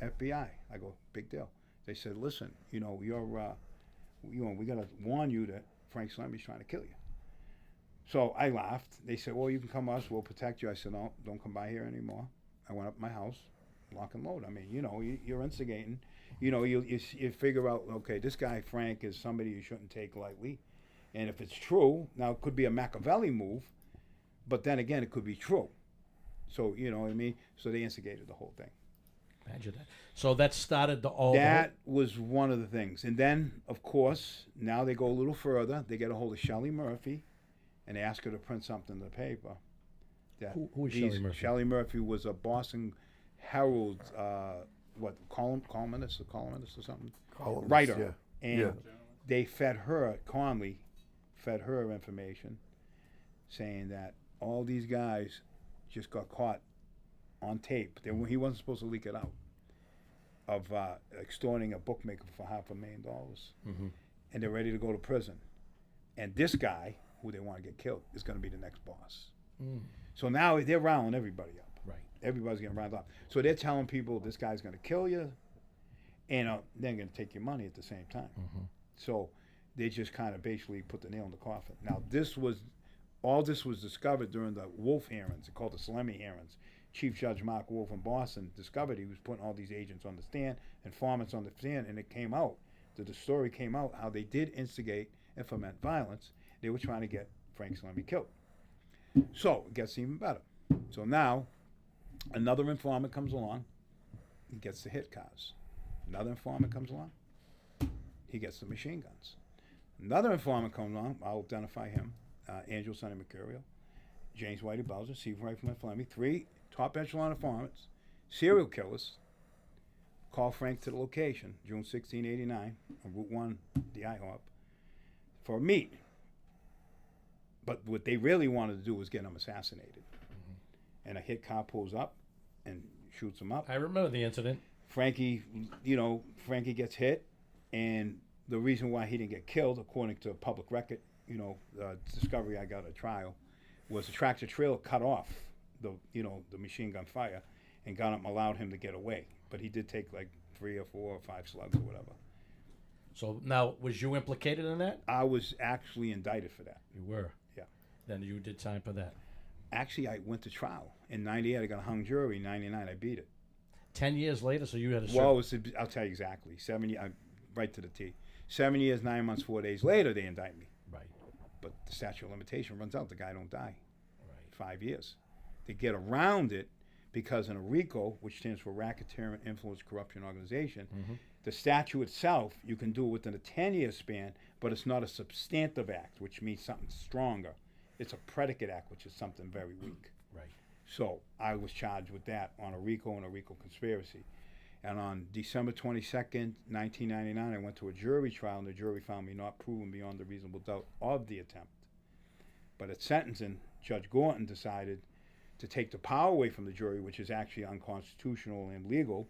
FBI. I go, big deal. They said, listen, we got to warn you that Frank Salemi's trying to kill you. So I laughed. They said, well, you can come to us. We'll protect you. I said, no, don't come by here anymore. I went up to my house, lock and load. I mean, you're instigating. You figure out, okay, this guy, Frank, is somebody you shouldn't take lightly. And if it's true, now it could be a Machiavelli move, but then again, it could be true. So, you know what I mean? So they instigated the whole thing. Imagine that. So that started the all. That was one of the things. And then, of course, now they go a little further. They get a hold of Shelley Murphy, and they ask her to print something in the paper. Who is Shelley Murphy? Shelley Murphy was a Boston Herald, columnist or something? Columnist, Writer. yeah. And Yeah. they fed her, Conley fed her information saying that all these guys just got caught on tape. He wasn't supposed to leak it out, of extorting a bookmaker for $500,000. Mm-hmm. And they're ready to go to prison. And this guy, who they want to get killed, is going to be the next boss. Mm. So now they're riling everybody up. Right. Everybody's getting riled up. So they're telling people this guy's going to kill you, and they're going to take your money at the same time. Mm-hmm. So they just kind of basically put the nail in the coffin. Now all this was discovered during the Wolf hearings. They're called the Salemi hearings. Chief Judge Mark Wolf in Boston discovered he was putting all these agents on the stand, informants on the stand, and it came out. The story came out how they did instigate and foment violence. They were trying to get Frank Salemi killed. So it gets even better. So now another informant comes along. He gets the hit cars. Another informant comes along. He gets the machine guns. Another informant comes along. I'll identify him. Angelo Sonny Mercurial, James Whitey Bowser, Steve Rifleman Fleming, 3 top echelon informants, serial killers, call Frank to the location, June 16, 1989, on Route 1, the IHOP, for a meet. But what they really wanted to do was get him assassinated. Mm-hmm. And a hit car pulls up and shoots him up. I remember the incident. Frankie gets hit, and the reason why he didn't get killed, according to public record, discovery I got at trial, was the tractor trailer cut off the machine gun fire, and allowed him to get away. But he did take like 3 or 4 or 5 slugs or whatever. So now, was you implicated in that? I was actually indicted for that. You were. Yeah. Then you did time for that. Actually, I went to trial. In 98, I got a hung jury. In 99, I beat it. 10 years later, so you had a Well, I'll tell you exactly. 7 years, right to the T. 7 years, 9 months, 4 days later, they indict me. Right. But the statute of limitation runs out. The guy don't die. Right. 5 years. They get around it because in a RICO, which stands for Racketeering Influence Corruption Organization, Mm-hmm. the statute itself, you can do it within a 10-year span, but it's not a substantive act, which means something stronger. It's a predicate act, which is something very weak. Right. So I was charged with that on a RICO and a RICO conspiracy. And on December 22nd, 1999, I went to a jury trial, and the jury found me not proven beyond a reasonable doubt of the attempt. But at sentencing, Judge Gorton decided to take the power away from the jury, which is actually unconstitutional and illegal,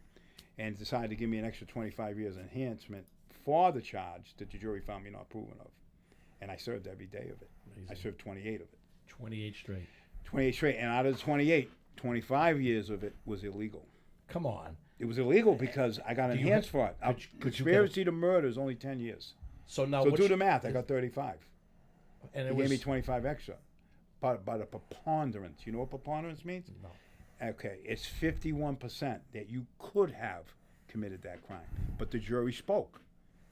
and decided to give me an extra 25 years enhancement for the charge that the jury found me not proven of. And I served every day of it. Amazing. I served 28 of it. 28 straight. 28 straight. And out of the 28, 25 years of it was illegal. Come on. It was illegal because I got Do you enhanced ha- for it. could you get a- Conspiracy to murder is only 10 years. So now, So which- do the math. I got 35. and He it gave was me 25 extra. But a preponderance. You know what preponderance means? no. Okay, it's 51% that you could have committed that crime. But the jury spoke.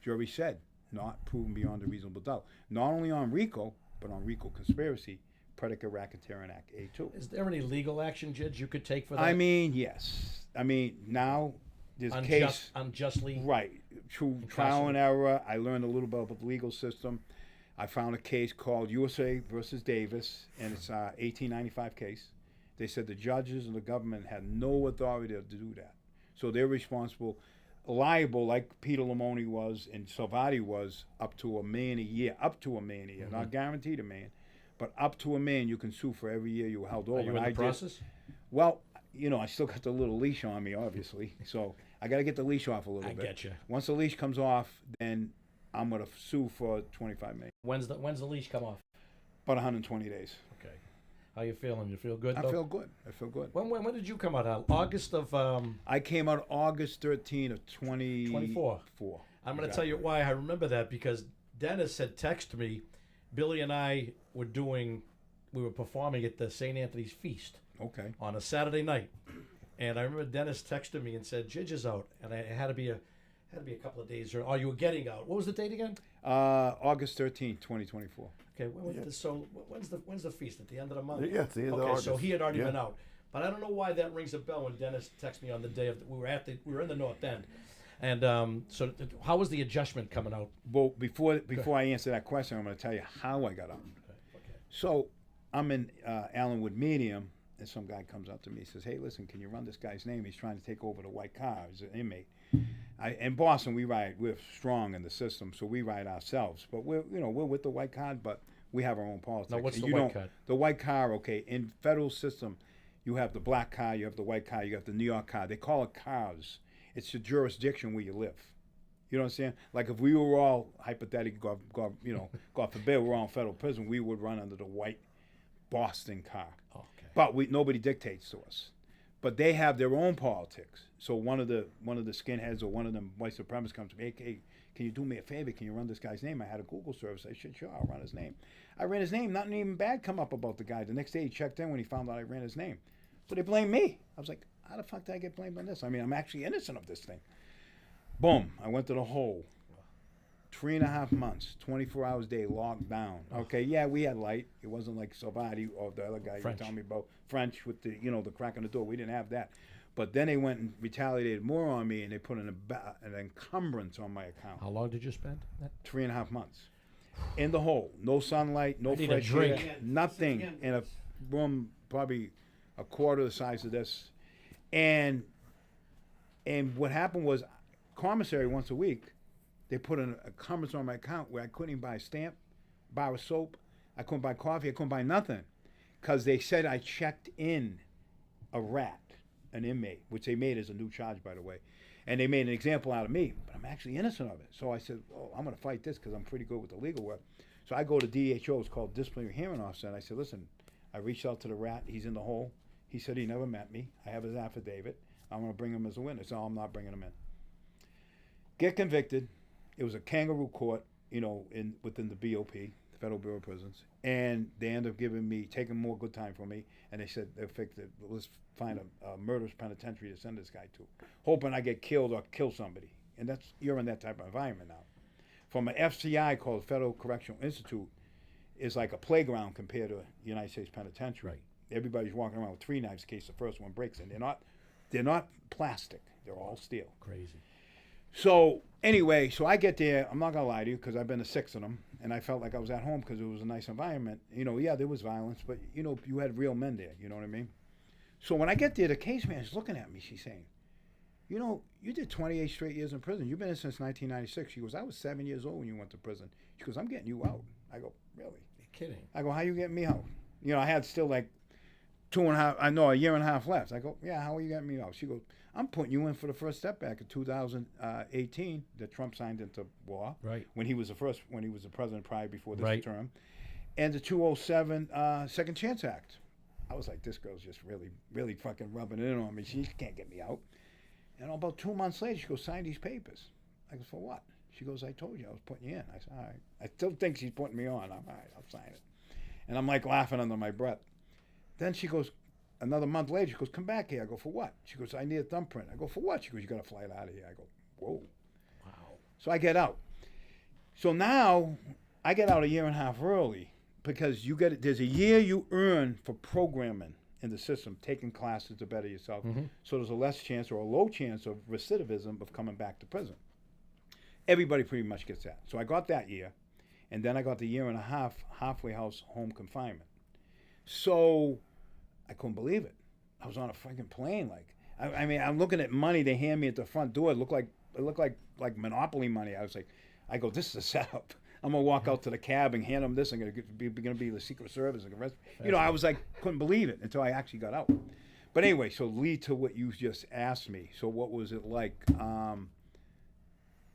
Jury said, not proven beyond a reasonable doubt. Not only on RICO, but on RICO conspiracy, Predicate Racketeering Act A2. Is there any legal action, Judge, you could take for that? I mean, yes. I mean, now there's a case. Unjustly. Right. True trial and error. I learned a little bit about the legal system. I found a case called USA versus Davis, and it's a 1895 case. They said the judges and the government had no authority to do that. So they're responsible, liable, like Peter Lamoni was and Salvati was, up to $1 million a year. Up to $1 million a year. Not guaranteed $1 million. But up to $1 million you can sue for every year you were held over. Are you in And the I did- process? Well, I still got the little leash on me, obviously. So I got to get the leash off a little I bit. get you. Once the leash comes off, then I'm going to sue for $25 million. When's the leash come off? About 120 days. Okay. How you feeling? You feel good? I though? feel good. I feel good. When did you come out? August of I came out August 13 of 24. I'm going to tell you why I remember that, because Dennis had texted me. Billy and I were doing we were performing at the St. Anthony's Feast Okay. on a Saturday night, and I remember Dennis texted me and said Gigi's out, and it had to be a couple of days. Or you were getting out. What was the date again? August 13th, 2024. Okay, when's the feast? At the end of the month? Yeah, it's the end of Okay, August. so he had already Yeah. been out, but I don't know why that rings a bell when Dennis texted me on the day of we were in the North End, and how was the adjustment coming out? Well, before I answer that question, I'm going to tell you how I got out. Okay. So I'm in Allenwood Medium, and some guy comes up to me and says, "Hey, listen, can you run this guy's name? He's trying to take over the white car. He's an inmate." In Boston, we're strong in the system, so we ride ourselves. But we're with the white card, but we have our own politics. Now, what's And the white card? The white car, okay, in federal system, you have the black car, you have the white car, you have the New York car. They call it cars. It's the jurisdiction where you live. You know what I'm saying? Like if we were all hypothetically, God forbid, we're all in federal prison, we would run under the white Boston car. Okay. But nobody dictates to us. But they have their own politics. So one of the skinheads or one of them white supremacists comes to me, hey, can you do me a favor? Can you run this guy's name? I had a Google service. I said, sure, I'll run his name. I ran his name. Nothing even bad come up about the guy. The next day he checked in when he found out I ran his name. So they blamed me. I was like, how the fuck did I get blamed on this? I mean, I'm actually innocent of this thing. Boom. I went to the hole. 3.5 months, 24 hours a day, locked down. Okay, yeah, we had light. It wasn't like Salvati or the other guy you were telling me about, French with the crack on the door. We didn't have that. But then they went and retaliated more on me, and they put an encumbrance on my account. How long did you spend? 3.5 months. In the hole. No sunlight, no I need a fresh drink. air, nothing. In a room probably a quarter the size of this. And what happened was, commissary once a week, they put an encumbrance on my account where I couldn't even buy a stamp, bar of soap. I couldn't buy coffee. I couldn't buy nothing. Because they said I checked in a rat, an inmate, which they made as a new charge, by the way. And they made an example out of me, but I'm actually innocent of it. So I said, I'm going to fight this because I'm pretty good with the legal work. So I go to DHO, it's called Disciplinary Hearing Officer, and I said, listen, I reached out to the rat. He's in the hole. He said he never met me. I have his affidavit. I'm going to bring him as a witness. No, I'm not bringing him in. Get convicted. It was a kangaroo court, within the BOP, the Federal Bureau of Prisons, and they ended up taking more good time for me, and they said they'll fix it. Let's find a murderous penitentiary to send this guy to, hoping I get killed or kill somebody. And you're in that type of environment now. From an FCI called Federal Correctional Institute, is like a playground compared to United States Penitentiary. Right. Everybody's walking around with 3 knives in case the first one breaks, and they're not plastic. They're all steel. Crazy. So anyway, so I get there. I'm not gonna lie to you because I've been to 6 of them, and I felt like I was at home because it was a nice environment. Yeah, there was violence, but you had real men there. You know what I mean? So when I get there, the case manager's looking at me. She's saying, you did 28 straight years in prison. You've been in since 1996. She goes, I was 7 years old when you went to prison. She goes, I'm getting you out. I go, really? You're kidding. I go, how you getting me out? I had still like a year and a half left. I go, yeah, how are you getting me out? She goes, I'm putting you in for the first step back in 2018 that Trump signed into law. Right. When he was the president prior before this Right. term. And the 207 Second Chance Act. I was like, this girl's just really, really fucking rubbing it in on me. She can't get me out. And about 2 months later, she goes, sign these papers. I go, for what? She goes, I told you I was putting you in. I said, all right. I still think she's putting me on. I'm all right, I'll sign it. And I'm like laughing under my breath. Then she goes, another month later, she goes, come back here. I go, for what? She goes, I need a thumbprint. I go, for what? She goes, you got to fly out of here. I go, whoa. Wow. So I get out. So now I get out a year and a half early because there's a year you earn for programming in the system, taking classes to better yourself. Mm-hmm. So there's a less chance or a low chance of recidivism of coming back to prison. Everybody pretty much gets that. So I got that year, and then I got the year and a half halfway house home confinement. So I couldn't believe it. I was on a freaking plane. I mean, I'm looking at money they hand me at the front door. It looked like Monopoly money. I go, this is a setup. I'm gonna walk out to the cab and hand them this. I'm gonna be the Secret Service and arrest. I was like, couldn't believe it until I actually got out. But anyway, so lead to what you just asked me. So what was it like?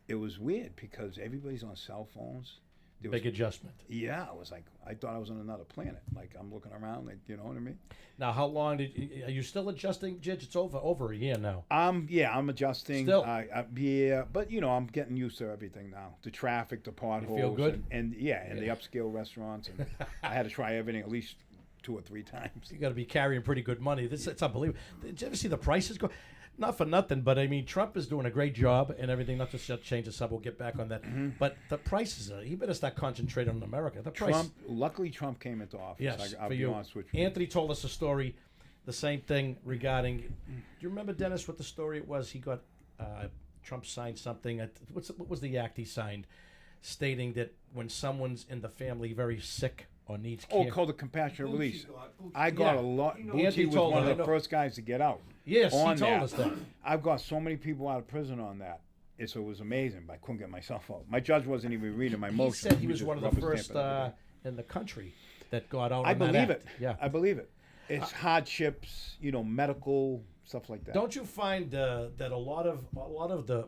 It was weird because everybody's on cell phones. Big adjustment. Yeah, I thought I was on another planet. Like I'm looking around, like you know what I mean. Now, how long are you still adjusting, Jidge? It's over a year now. I'm adjusting. Still? Yeah, but I'm getting used to everything now. The traffic, the potholes. You feel good? And the upscale restaurants. And I had to try everything at least 2 or 3 times. You got to be carrying pretty good money. It's unbelievable. Did you ever see the prices go? Not for nothing, but I mean, Trump is doing a great job and everything. Not to change the sub, we'll get back on that. But the prices, he better start concentrating on America. The price. Luckily, Trump came into office. Yes, I'll for be you. honest with you. Anthony told us a story, the same thing regarding. Do you remember, Dennis, what the story it was? He got Trump signed something. What was the act he signed, stating that when someone's in the family very sick or needs care. Called the compassionate release. Bucci. I got Yeah. a lot. You know, Bucci Anthony was told one me, I of the know. first guys to get out. Yes, he on told that. us that. I've got so many people out of prison on that. So it was amazing, but I couldn't get myself out. My judge wasn't even reading my He motion. said he was just one of the rubber first stamping everything. in the country that got out. I on that believe act. it. Yeah. I believe it. It's hardships, medical stuff like that. Don't you find that a lot of the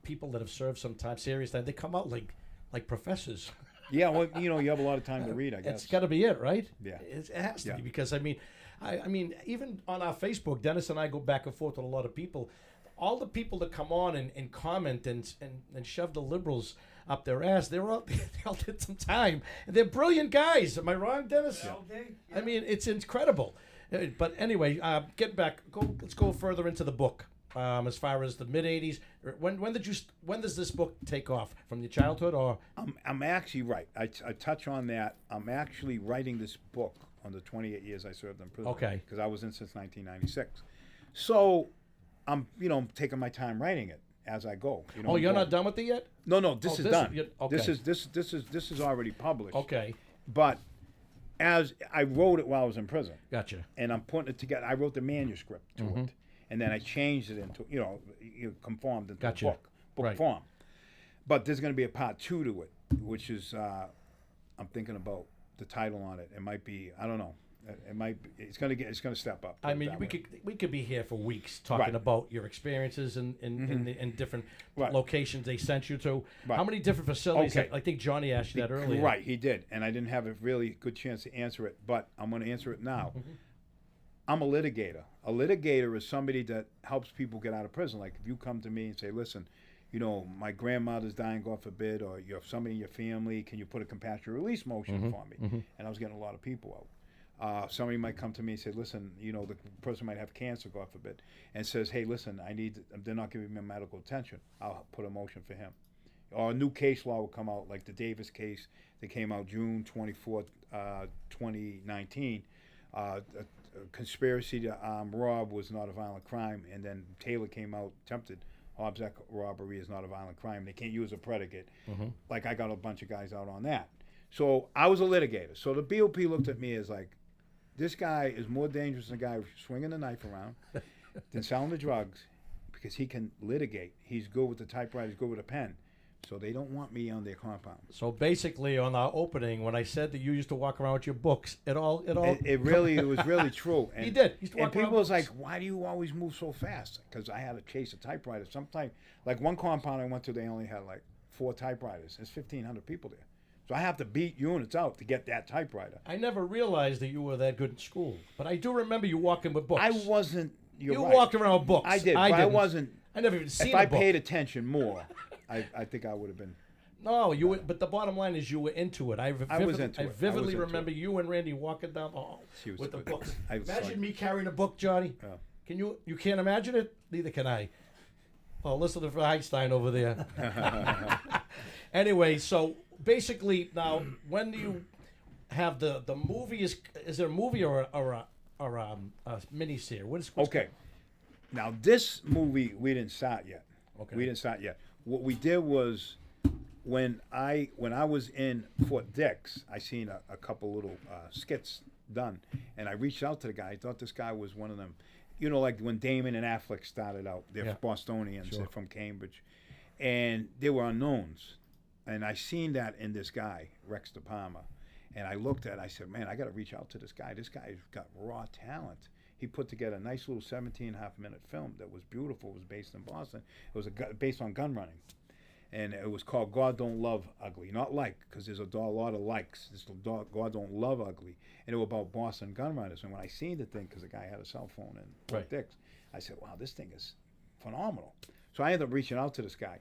people that have served some time, serious time, they come out like professors? Yeah, well, you have a lot of time to read, I guess. It's got to be it, right? Yeah. It has to Yeah. be, because I mean, even on our Facebook, Dennis and I go back and forth with a lot of people. All the people that come on and comment and shove the liberals up their ass, they all did some time. And they're brilliant guys. Am I wrong, Dennis? All day. I mean, it's incredible. But anyway, get back. Let's go further into the book. As far as the mid '80s, when does this book take off, from your childhood or? I'm actually right. I touch on that. I'm actually writing this book on the 28 years I served in prison. Okay. Because I was in since 1996. So I'm taking my time writing it as I go. Oh, you're not done with it yet? No, this is done. Okay. This is already published. Okay, But as I wrote it while I was in prison, gotcha. and I'm putting it together. I wrote the manuscript to it, and then I changed it into conformed into Gotcha. a book Right. form. But there's going to be a part 2 to it, which is I'm thinking about the title on it. It might be, I don't know. It might be, it's going to step up. I put it mean, that we way. could be here for weeks talking Right. about your experiences in different Right. locations they sent you to. Right. How many different facilities? Okay. I think Johnny asked you that earlier. Right, he did, and I didn't have a really good chance to answer it, but I'm going to answer it now. I'm a litigator. A litigator is somebody that helps people get out of prison. Like if you come to me and say, listen, my grandmother's dying, God forbid, or you have somebody in your family, can you put a compassionate release motion for me? And I was getting a lot of people out. Somebody might come to me and say, listen, the person might have cancer, God forbid, and says, hey, listen, they're not giving me medical attention. I'll put a motion for him. Or a new case law will come out, like the Davis case that came out June 24th, 2019. A conspiracy to rob was not a violent crime, and then Taylor came out, attempted Hobbs Act robbery is not a violent crime. They can't use a predicate. Like I got a bunch of guys out on that. So I was a litigator. So the BOP looked at me as like, this guy is more dangerous than a guy swinging the knife around than selling the drugs, because he can litigate. He's good with the typewriter. He's good with a pen. So they don't want me on their compound. So basically, on our opening, when I said that you used to walk around with your books, it was really true. And, He did. He used to and walk around people was books. like, why do you always move so fast? Because I had to chase a typewriter. Sometimes, like one compound I went to, they only had like 4 typewriters. There's 1,500 people there. So I have to beat units out to get that typewriter. I never realized that you were that good in school, but I do remember you walking with books. I wasn't. You're You right. walked around with books. I did, but I didn't. wasn't. I never even seen If a I book. paid attention more, I think I would have been. No, you were, but the bottom line is you were into it. I was vividly, into it. I was vividly into remember you and Randy walking down the hall She was with the good. books. I was Imagine like- me carrying a book, Johnny. Yeah. Can you can't imagine it? Neither can I. Oh, listen to Einstein over there. Anyway, so basically now, when do you have the movie? Is there a movie or a miniseries? What's Okay. Now this movie we didn't start yet. Okay. We didn't start yet. What we did was when I was in Fort Dix, I seen a couple little skits done, and I reached out to the guy. I thought this guy was one of them. Like when Damon and Affleck started out, they're Yeah. Bostonians, Sure. they're from Cambridge, and they were unknowns. And I seen that in this guy, Rex De Palma. And I looked at it, I said, man, I got to reach out to this guy. This guy's got raw talent. He put together a nice little 17.5-minute film that was beautiful. It was based in Boston. It was based on gun running. And it was called God Don't Love Ugly. Not like, because there's a lot of likes. It's God Don't Love Ugly. And it was about Boston gun runners. And when I seen the thing, because the guy had a cell phone in Fort Right. Dix, I said, wow, this thing is phenomenal. So I ended up reaching out to this guy.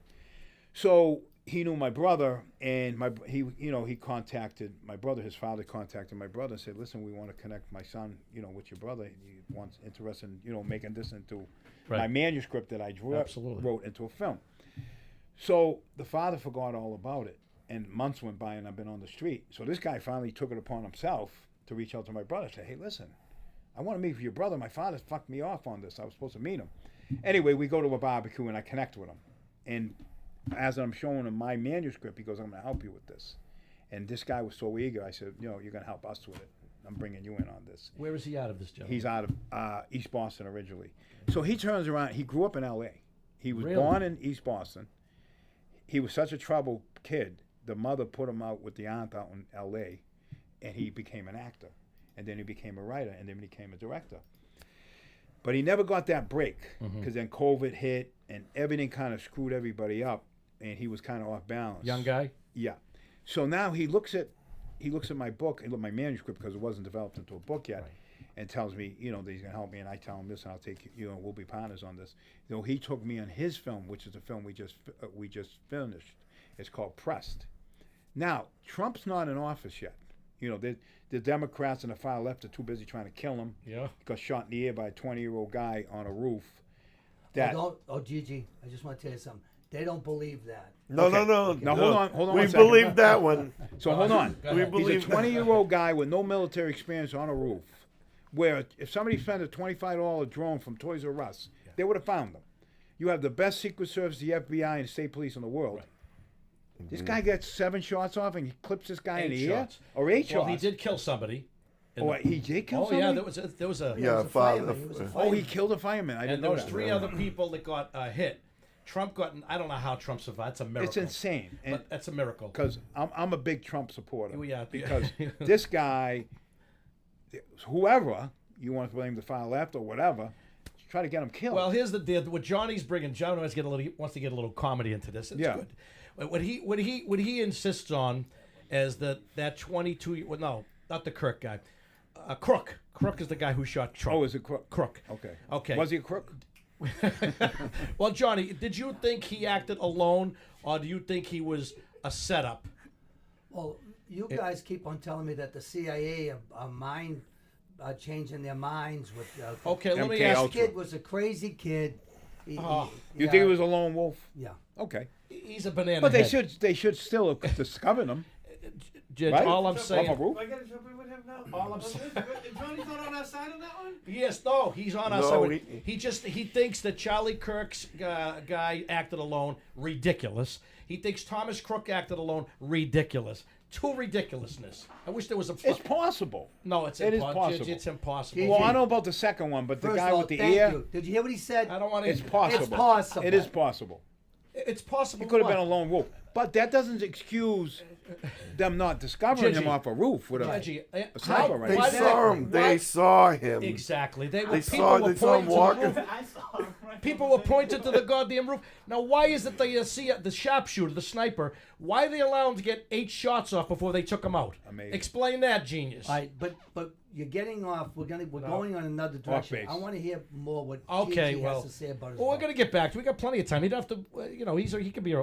So he knew my brother, and he contacted my brother. His father contacted my brother and said, "Listen, we want to connect my son, with your brother. He wants interested in, making this into my Right. manuscript that I Absolutely. wrote into a film." So the father forgot all about it, and months went by, and I've been on the street. So this guy finally took it upon himself to reach out to my brother and say, "Hey, listen, I want to meet with your brother. My father fucked me off on this. I was supposed to meet him." Anyway, we go to a barbecue, and I connect with him, and as I'm showing him my manuscript, he goes, "I'm going to help you with this." And this guy was so eager. I said, "You're going to help us with it. I'm bringing you in on this." Where is he out of this, gentleman? He's out of East Boston originally. So he turns around. He grew up in L.A. He was Really? born in East Boston. He was such a troubled kid. The mother put him out with the aunt out in L.A., and he became an actor. And then he became a writer, and then he became a director. But he never got that break because then COVID hit, and everything kind of screwed everybody up, and he was kind of off balance. Young guy? Yeah. So now he looks at my book, my manuscript, because it wasn't developed into a book yet, and tells me, that he's going to help me, and I tell him this, and I'll take you, we'll be partners on this. He took me on his film, which is a film we just finished. It's called Pressed. Now, Trump's not in office yet. The Democrats and the far left are too busy trying to kill him. Yeah. He got shot in the ear by a 20-year-old guy on a roof. Gigi, I just want to tell you something. They don't believe that. No, Okay. no. Now, hold on We one second. believe that one. So hold on. Go We ahead. He's believe a 20-year-old guy with no military experience on a roof, where if somebody spent a $25 drone from Toys R Us, they would have found him. You have the best Secret Service, the FBI, and state police in the world. Right. This guy gets 7 shots off, and he clips this guy in the shots. ear, or 8 Well, shots. he did kill somebody. in Oh, the- he did kill Oh somebody. yeah, there was a Yeah, He was a fireman. He was a Oh, fireman. he killed a fireman. I didn't and know those that. 3 other people that got hit. Trump got. I don't know how Trump survived. It's a miracle. It's insane. And But that's a miracle. because I'm a big Trump supporter. Oh, yeah. Because this guy, whoever you want to blame the far left or whatever, try to get him killed. Well, here's the deal. What Johnny's bringing, John wants to get a little comedy into this. It's Yeah. good. What he insists on is that 22. Well, no, not the Kirk guy. Crook. Crook is the guy who shot Trump. oh, is it crook? Crook. Okay. Okay. Was he a crook? Well, Johnny, did you think he acted alone, or do you think he was a setup? Well, you guys keep on telling me that the CIA are mind changing their minds with. Okay, let me MK ask. Ultra. This kid was a crazy kid. Oh. You think he was a lone wolf? Yeah. Okay. He's a banana. But head. they should still have discovered him. Judge, Right? all I'm Off saying. a roof? Do I get in trouble with him now? All I'm saying- Johnny's not on our side on that one? Yes, no, he's on us. No, He thinks that Charlie Kirk's guy acted alone, ridiculous. He thinks Thomas Crook acted alone, ridiculous. Too ridiculousness. I wish there was a. It's possible. No, it's It is impossible. possible. It's impossible. Well, I don't know about the second one, but the First guy of all, with the thank ear, you. Did you hear what he said? I don't want to. it's possible. It's possible. It is possible. It's possible. He could have what? been a lone wolf. But that doesn't excuse them not discovering him Gigi. off a roof with a. Reggie, sniper rifle. They why saw him. They why- saw him. Exactly. They They people saw. were They saw him pointing to the walking. roof. I saw him right People were pointed to the goddamn roof. Now, why is it they see the sharpshooter, the sniper? Why they allow him to get 8 shots off before they took him out? Amazing. Explain that, genius. All right, but you're getting off. We're going on another direction. base. I want to hear more what Okay, Gigi well, has to say about his well, we're book. gonna get back to. We got plenty of time. He'd have to, he could be.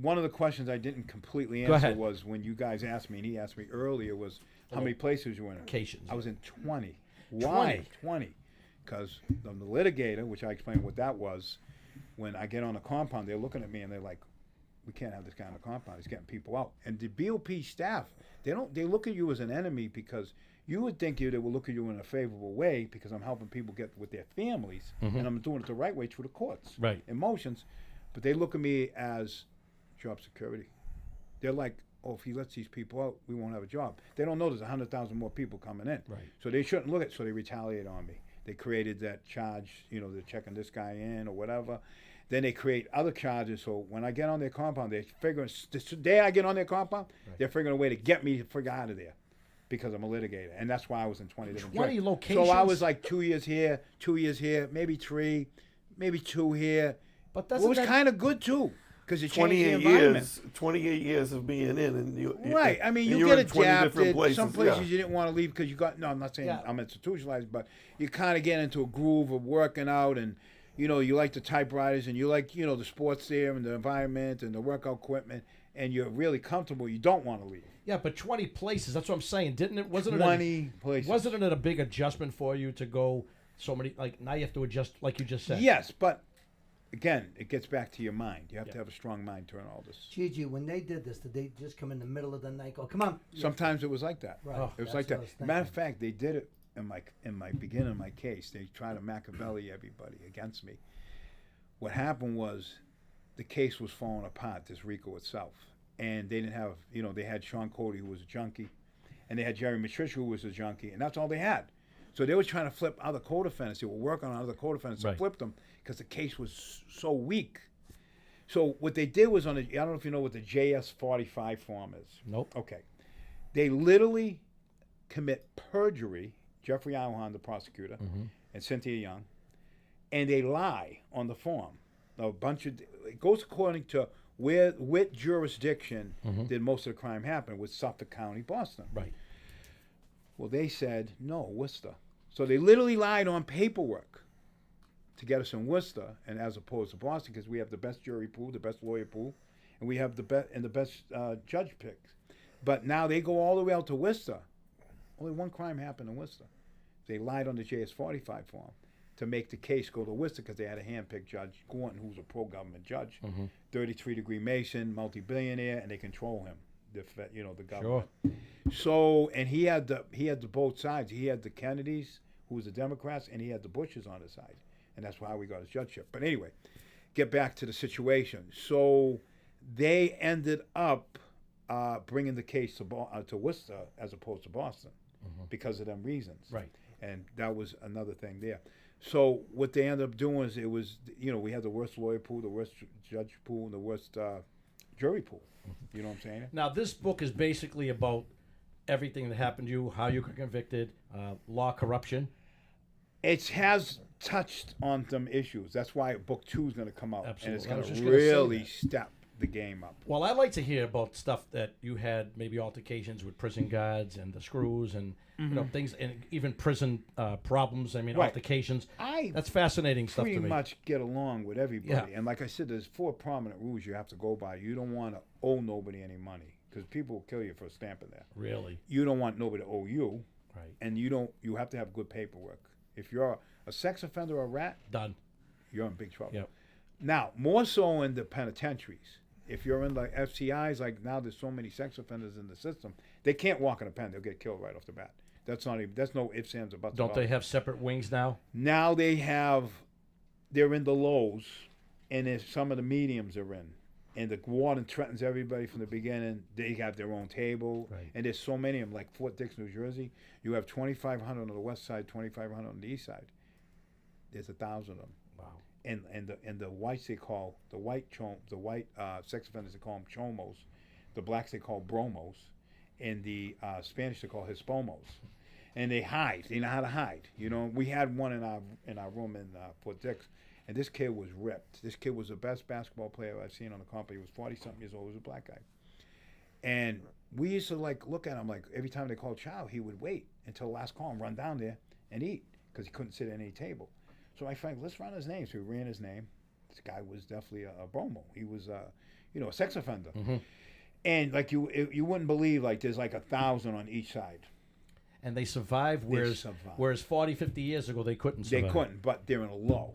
One of the questions I didn't completely Go answer ahead. was when you guys asked me, and he asked me earlier, was how many places you were in. Locations. I was in 20. Why 20? Because the litigator, which I explained what that was, when I get on the compound, they're looking at me and they're like, "We can't have this guy on the compound. He's getting people out." And the BOP staff, they look at you as an enemy because you would think they would look at you in a favorable way because I'm helping people get with their families and I'm doing it the right way through the courts, Right. emotions. But they look at me as job security. They're like, "Oh, if he lets these people out, we won't have a job." They don't know there's 100,000 more people coming in. Right. So they shouldn't look at. So they retaliate on me. They created that charge. They're checking this guy in or whatever. Then they create other charges. So when I get on their compound, they figure the day I get on their compound, they're figuring a way to get me to figure out of there because I'm a litigator, and that's why I was in 20 different 20 joints. locations? So I was like 2 years here, 2 years here, maybe 3, maybe 2 here. But It was that- kind of good too because you changed the 28 environment. years. 28 years of being in, and you. Right. I mean, and you were get in 20 different adapted. places, Some places yeah. you didn't want to leave because you got. No, I'm not saying Yeah. I'm institutionalized, but you kind of get into a groove of working out, and you know, you like the typewriters and you like, you know, the sports there and the environment and the workout equipment, and you're really comfortable, you don't want to leave. Yeah, but 20 places. That's what I'm saying. Didn't it? 20 places. Wasn't it a big adjustment for you to go so many? Like now you have to adjust, like you just said. Yes, but again, it gets back to your mind. You have to have a strong mind to run all this. Gigi, when they did this, did they just come in the middle of the night? Go, come on. Sometimes it was like that. Right. Oh, It was That's like what I that. was Matter of thinking. fact, they did it in my beginning of my case. They tried to Machiavelli everybody against me. What happened was the case was falling apart, this RICO itself. And they didn't have, you know, they had Sean Cody, who was a junkie, and they had Jerry Matricia, who was a junkie, and that's all they had. So they were trying to flip other co-defendants. They were working on other co-defendants Right. to flip them because the case was so weak. So what they did was I don't know if you know what the JS-45 form is. Nope. Okay. They literally commit perjury, Jeffrey Alhan, the prosecutor, and Cynthia Young, and they lie on the form. A bunch of it goes according to what jurisdiction did most of the crime happen, with Suffolk County, Boston. Right. Well, they said no, Worcester. So they literally lied on paperwork to get us in Worcester, and as opposed to Boston, because we have the best jury pool, the best lawyer pool, and we have the best judge picks. But now they go all the way out to Worcester. Only one crime happened in Worcester. They lied on the JS-45 form to make the case go to Worcester because they had a hand-picked judge, Gorton, who's a pro-government judge, 33-degree Mason, multi-billionaire, and they control him, the government. So, and he had the both sides. He had the Kennedys, who was the Democrats, and he had the Bushes on his side, and that's how we got his judgeship. But anyway, get back to the situation. So they ended up bringing the case to Worcester as opposed to Boston because of them reasons. Right. And that was another thing there. So what they ended up doing is we had the worst lawyer pool, the worst judge pool, and the worst jury pool. You know what I'm saying? Now this book is basically about everything that happened to you, how you got convicted, law, corruption. It has touched on some issues. That's why book 2 is going to come out. Absolutely. I And was it's just going to gonna say really that. step the game up. Well, I'd like to hear about stuff that you had, maybe altercations with prison guards and the screws and you know things, and even prison problems. I mean, Right. altercations. I That's fascinating stuff pretty to me. much get along with everybody. Yeah. And like I said, there's 4 prominent rules you have to go by. You don't want to owe nobody any money because people will kill you for stamping there. Really. You don't want nobody to owe you, Right. and you have to have good paperwork. If you're a sex offender or a rat, Done. you're in big trouble. Yep. Now, more so in the penitentiaries. If you're in like FCIs, like now there's so many sex offenders in the system, they can't walk in a pen. They'll get killed right off the bat. That's no ifs, ands, or buts. Don't about they it. have separate wings now? Now they're in the lows, and there's some of the mediums are in. And the warden threatens everybody from the beginning. They have their own table. Right. And there's so many of them, like Fort Dix, New Jersey. You have 2,500 on the west side, 2,500 on the east side. There's 1,000 of them. Wow. And the whites they call the white sex offenders, they call them chomos. The blacks they call bromos, and the Spanish they call hispomos. And they hide. They know how to hide. You know, we had one in our room in Fort Dix, and this kid was ripped. This kid was the best basketball player I've seen on the company. He was 40-something years old. He was a black guy. And we used to like look at him like every time they called chow, he would wait until the last call and run down there and eat because he couldn't sit at any table. So I think let's run his name. So we ran his name. This guy was definitely a bromo. He was a sex offender. And like you wouldn't believe, like there's like 1,000 on each side. And they survive, whereas 40, 50 years ago they couldn't survive. They couldn't, but they're in a low.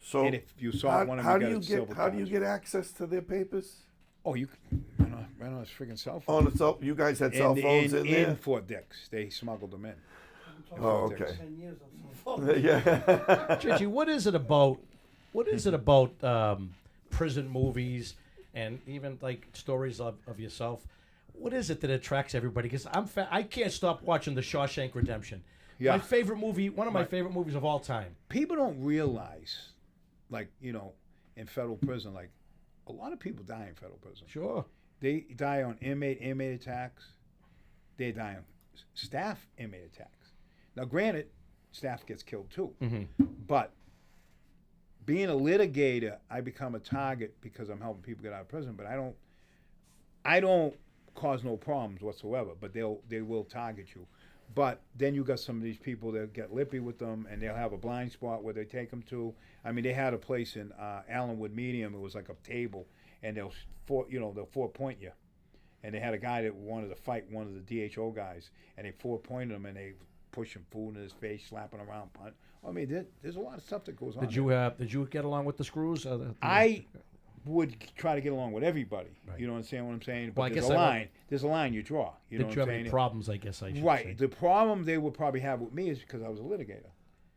So And if you saw one of them, how you do got you a silver how do you badge. get access to their papers? Oh, you can right on his freaking cell phone. Oh, the cell, you guys had cell phones in there? In Fort Dix, they smuggled them in. Oh, Fort Dix. okay. 10 years on some phone. Yeah. Gigi, what is it about prison movies and even like stories of yourself? What is it that attracts everybody? Because I can't stop watching The Shawshank Redemption. Yeah. My favorite movie, one of my favorite movies of all time. People don't realize, like, in federal prison, like, a lot of people die in federal prison. Sure. They die on inmate attacks. They die on staff inmate attacks. Now, granted, staff gets killed too. But being a litigator, I become a target because I'm helping people get out of prison. But I don't cause no problems whatsoever. But they will target you. But then you got some of these people that get lippy with them, and they'll have a blind spot where they take them to. I mean, they had a place in Allenwood Medium. It was like a table, and they'll they'll 4-point you. And they had a guy that wanted to fight one of the DHO guys, and they 4-pointed him, and they pushing food in his face, slapping around, punt. I mean, there's a lot of stuff that goes on. Did you get along with the screws? I would try to get along with everybody. Right. You know what I'm saying? But Well, I there's guess a I line. There's a line you draw. You know Did what you I'm have any saying? problems? I guess I should Right. say. The problem they would probably have with me is because I was a litigator,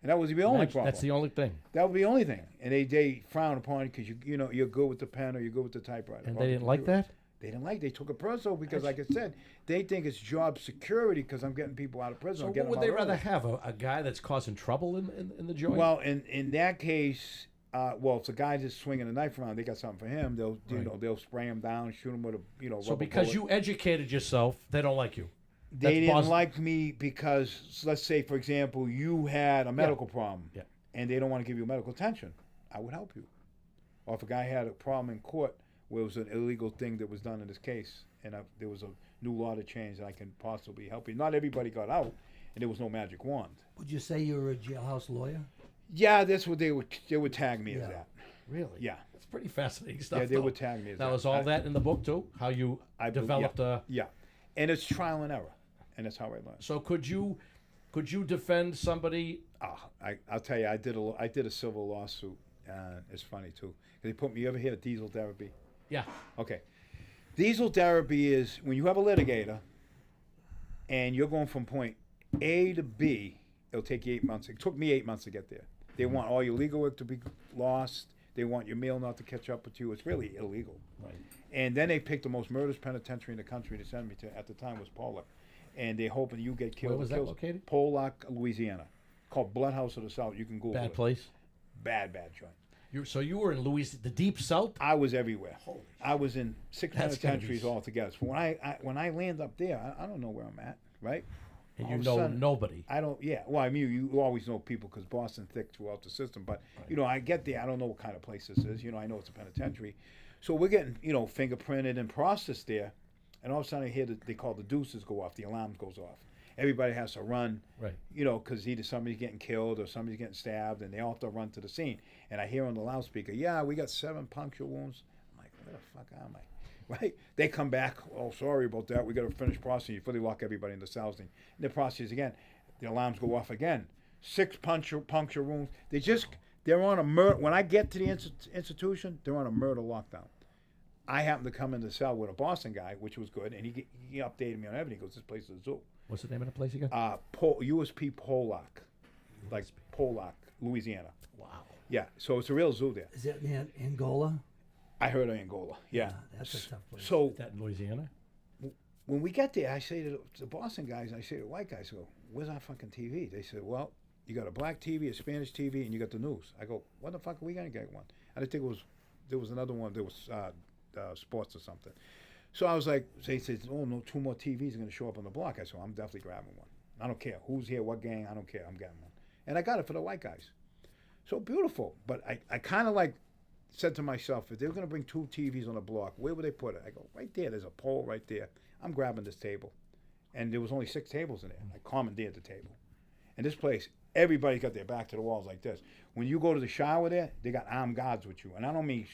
and that was the only problem. That's the only thing. That would be the only thing. And they frown upon it because you're good with the pen or you're good with the typewriter. And or they the didn't like computer. that. They didn't like. They took it personal because, like I said, they think it's job security because I'm getting people out of prison. So I'm what getting would them they out rather early. have? A guy that's causing trouble in the joint? Well, in that case, if the guy's just swinging a knife around, they got something for him. They'll they'll spray him down, shoot him with a so rubber because bullet. you educated yourself, they don't like you. They That's didn't posi- like me because, let's say, for example, you had a medical problem, Yeah. and they don't want to give you medical attention. I would help you. Or if a guy had a problem in court where it was an illegal thing that was done in this case, and there was a new law to change, and I can possibly help you. Not everybody got out, and there was no magic wand. Would you say you were a jailhouse lawyer? Yeah, that's what they would tag me as Yeah. that. Really? Yeah. It's pretty fascinating stuff. Yeah, they though. would tag me as Now, that. is all I- that in the book too? How you I bel- developed a. Yeah, and it's trial and error, and that's how I learned. So could you defend somebody? I'll tell you, I did a civil lawsuit. It's funny too. They put me. You ever hear of diesel therapy? Yeah. Okay. Diesel therapy is when you have a litigator, and you're going from point A to B. It'll take you 8 months. It took me 8 months to get there. They want all your legal work to be lost. They want your mail not to catch up with you. It's really illegal. Right. And then they picked the most murderous penitentiary in the country to send me to. At the time was Pollock, and they're hoping you get killed. Where was that Kills- located? Pollock, Louisiana, called Bloodhouse of the South. You can Google Bad it. place. Bad joint. So you were in the deep south. I was everywhere. I was in 6 That's gotta be penitentiaries altogether. So when I land up there, I don't know where I'm at, right? And All you of a know sudden, nobody. I don't. Yeah. Well, I mean, you always know people because Boston thick throughout the system. But I get there. I don't know what kind of place this is. I know it's a penitentiary. So we're getting fingerprinted and processed there, and all of a sudden I hear they call the deuces go off. The alarm goes off. Everybody has to run. Right. Because either somebody's getting killed or somebody's getting stabbed, and they all have to run to the scene. And I hear on the loudspeaker, "Yeah, we got 7 puncture wounds." I'm like, "Where the fuck am I?" Right? They come back. "Oh, sorry about that. We got to finish processing before they lock everybody in the cells." And they process again. The alarms go off again. 6 puncture wounds. They're on a murder. When I get to the institution, they're on a murder lockdown. I happened to come in the cell with a Boston guy, which was good, and he updated me on everything. He goes, "This place is a zoo." What's the name of the place again? USP Pollock, like Pollock, Louisiana. Wow. Yeah, so it's a real zoo there. Is that in Angola? I heard of Angola. Yeah. That's a tough place. So Is that in Louisiana? when we get there, I say to the Boston guys, I say to the white guys, I go, "Where's our fucking TV?" They said, "Well, you got a black TV, a Spanish TV, and you got the news." I go, "What the fuck are we gonna get one?" I didn't think there was another one. There was sports or something. So I was like, they said, "Oh no, 2 more TVs are gonna show up on the block." I said, "I'm definitely grabbing one. I don't care who's here, what gang. I don't care. I'm getting one." And I got it for the white guys. So beautiful. But I kind of like said to myself, if they were going to bring 2 TVs on the block, where would they put it? I go, right there. There's a pole right there. I'm grabbing this table. And there was only 6 tables in there. I commandeered the table. And this place, everybody got their back to the walls like this. When you go to the shower there, they got armed guards with you. And I don't mean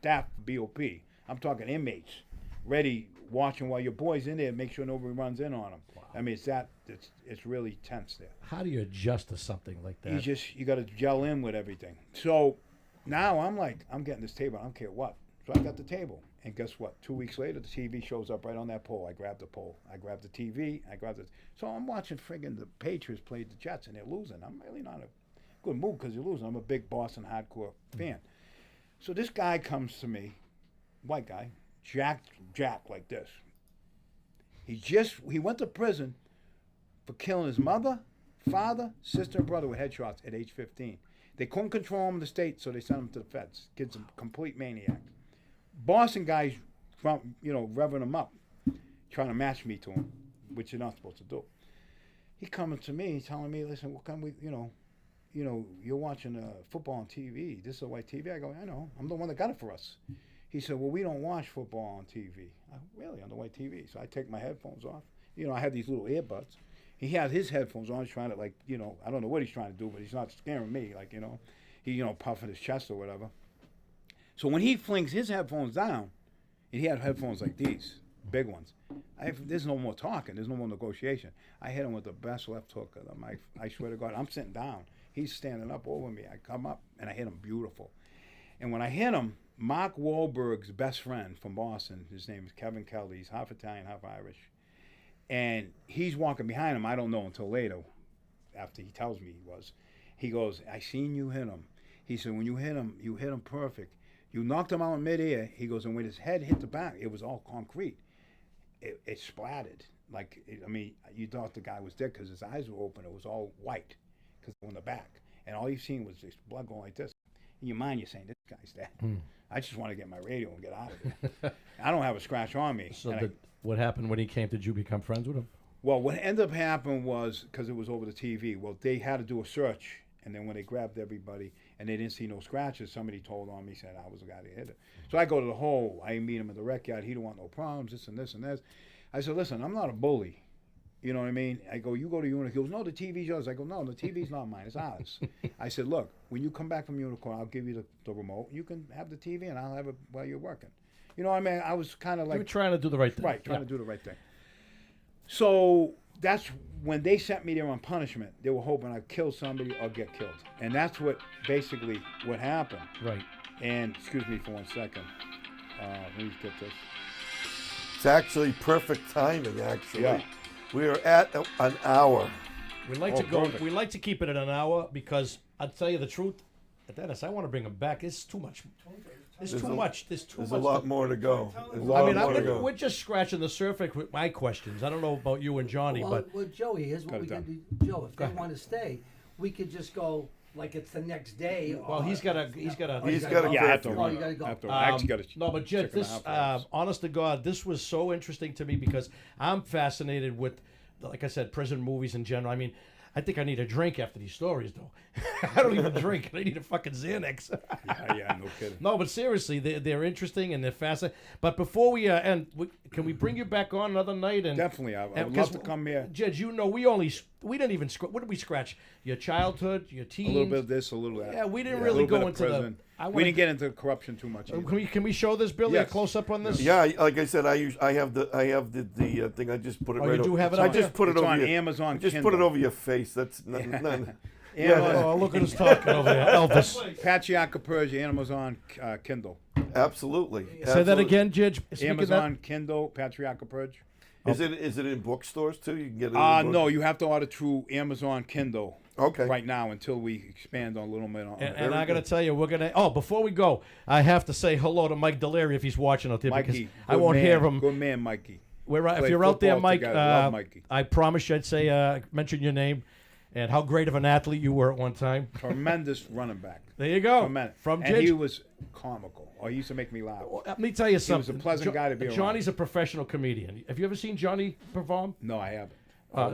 staff BOP. I'm talking inmates, ready, watching while your boy's in there, make sure nobody runs in on them. Wow. I mean, it's really tense there. How do you adjust to something like that? You got to gel in with everything. So now I'm getting this table. I don't care what. So I got the table, and guess what? 2 weeks later, the TV shows up right on that pole. I grabbed the pole. I grabbed the TV. I grabbed it. So I'm watching friggin' the Patriots play the Jets, and they're losing. I'm really not in a good mood because they're losing. I'm a big Boston hardcore fan. So this guy comes to me, white guy, Jack like this. He went to prison for killing his mother, father, sister, and brother with headshots at age 15. They couldn't control him in the state, so they sent him to the feds. Kid's a complete maniac. Boston guys, revving him up, trying to match me to him, which you're not supposed to do. He coming to me, telling me, "Listen, what can we, you're watching football on TV. This is a white TV." I go, "I know. I'm the one that got it for us." He said, "Well, we don't watch football on TV." I go, "Really? On the white TV?" So I take my headphones off. I had these little earbuds. He had his headphones on, he's trying to, like, I don't know what he's trying to do, but he's not scaring me, like, he, puffing his chest or whatever. So when he flings his headphones down, and he had headphones like these, big ones, there's no more talking, there's no more negotiation. I hit him with the best left hook of them. I swear to God, I'm sitting down. He's standing up over me. I come up, and I hit him beautiful. And when I hit him, Mark Wahlberg's best friend from Boston, his name is Kevin Kelly, he's half Italian, half Irish. And he's walking behind him. I don't know until later, after he tells me he was. He goes, I seen you hit him. He said, when you hit him perfect. You knocked him out in midair. He goes, and when his head hit the back, it was all concrete. It splattered. You thought the guy was dead because his eyes were open. It was all white because on the back. And all you've seen was this blood going like this. In your mind, you're saying, this guy's dead. I just want to get my radio and get out of it. I don't have a scratch on me. So what happened when he came? Did you become friends with him? Well, what ended up happening was, because it was over the TV, they had to do a search. And then when they grabbed everybody and they didn't see no scratches, somebody told on me, said I was the guy that hit it. So I go to the hole. I meet him at the rec yard. He don't want no problems, this and this and this. I said, listen, I'm not a bully. You know what I mean? I go, you go to Unicorn. He goes, no, the TV's yours. I go, no, the TV's not mine. It's ours. I said, look, when you come back from Unicorn, I'll give you the remote. You can have the TV, and I'll have it while you're working. You know what I mean? I was kind of like... You were trying to do the right thing. Right, trying to do the right thing. So that's when they sent me there on punishment. They were hoping I'd kill somebody or get killed. And that's basically what happened. Right. And, excuse me for 1 second. Let me get this. It's actually perfect timing, actually. Yeah. We are at an hour. We like to go. Perfect. We like to keep it at an hour because I'll tell you the truth, Dennis. I want to bring him back. It's too much. There's too much. There's a lot more to go. We're just scratching the surface with my questions. I don't know about you and Johnny, but Joey, here's what we can do. Joe, if they want to stay, we could just go like it's the next day. Well, he's got a. Yeah, I have to run. you gotta go. I actually got to. No, but Jed, this, honest to God, this was so interesting to me because I'm fascinated with, like I said, prison movies in general. I mean, I think I need a drink after these stories, though. I don't even drink. I need a fucking Xanax. Yeah, no kidding. No, but seriously, they're interesting and they're fascinating. But before we end, can we bring you back on another night? And Definitely, I would love to come here. Jed, we didn't even what did we scratch? Your childhood, your teens. A little bit of this, a little of that. Yeah, we didn't really go into prison. We didn't get into corruption too much. Can we show this, Billy? Yes. A close up on this? Yeah, like I said, I have the thing. I just put it Oh, right you do over. have it I up just there? put it It's over on your, Amazon Just Kindle. put it over your face. That's none. Oh, look at us talking over there, Elvis. Patriarca Purge, Amazon Kindle. Absolutely. Say that again, Judge. Amazon Kindle, Patriarca Purge. Is it in bookstores too? You can get it. No, you have to order through Amazon Kindle. Okay. Right now until we expand on a little bit on. And I got to tell you, we're gonna. Oh, before we go, I have to say hello to Mike Deleri if he's watching out there because Mikey, I won't hear him. Good man, Mikey. If you're out there, football Mike, together. Love Mikey. I promise you I'd say mention your name and how great of an athlete you were at one time. Tremendous running back. There you go. Tremendous. From and he Judge. was comical. He used to make me laugh. Well, let me tell you something. He was a pleasant guy to be around. Johnny's a professional comedian. Have you ever seen Johnny perform? No, I haven't.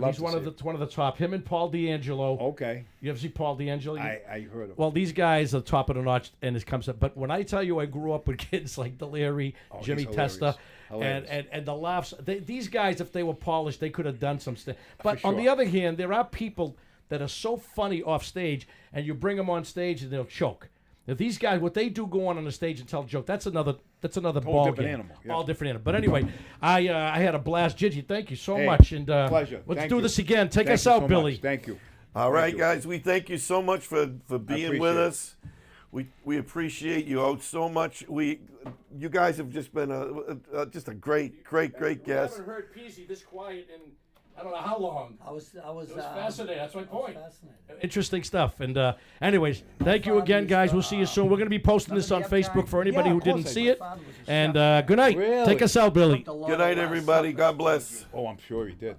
He's one of the top. Him and Paul D'Angelo. Okay. You ever see Paul D'Angelo? I heard of him. Well, these guys are top of the notch, and it comes up. But when I tell you, I grew up with kids like Deleri, Jimmy he's Testa, hilarious. and the laughs. These guys, if they were polished, they could have done some stuff. But For on the sure. other hand, there are people that are so funny off stage, and you bring them on stage and they'll choke. Now, these guys, what they do go on the stage and tell a joke, that's another ball different game. animal, yeah. All different animal. But anyway, I had a blast. Gigi, thank you so Hey, much. And pleasure. Let's Thank do you. this again. Take Thank us you out, so Billy. much. Thank you. All right, you. guys. We thank you so much for being with appreciate us. We appreciate you out so much. You guys have just been just a great guest. I haven't heard Peasy this quiet in I don't know how long. I was It was fascinating. That's my point. fascinated. Interesting stuff. And anyways, thank you again, guys. We'll see you soon. We're going to be posting this on Facebook for anybody who didn't see it. And good night. Really? Take us out, Billy. Good night, everybody. God bless. Oh, I'm sure he did.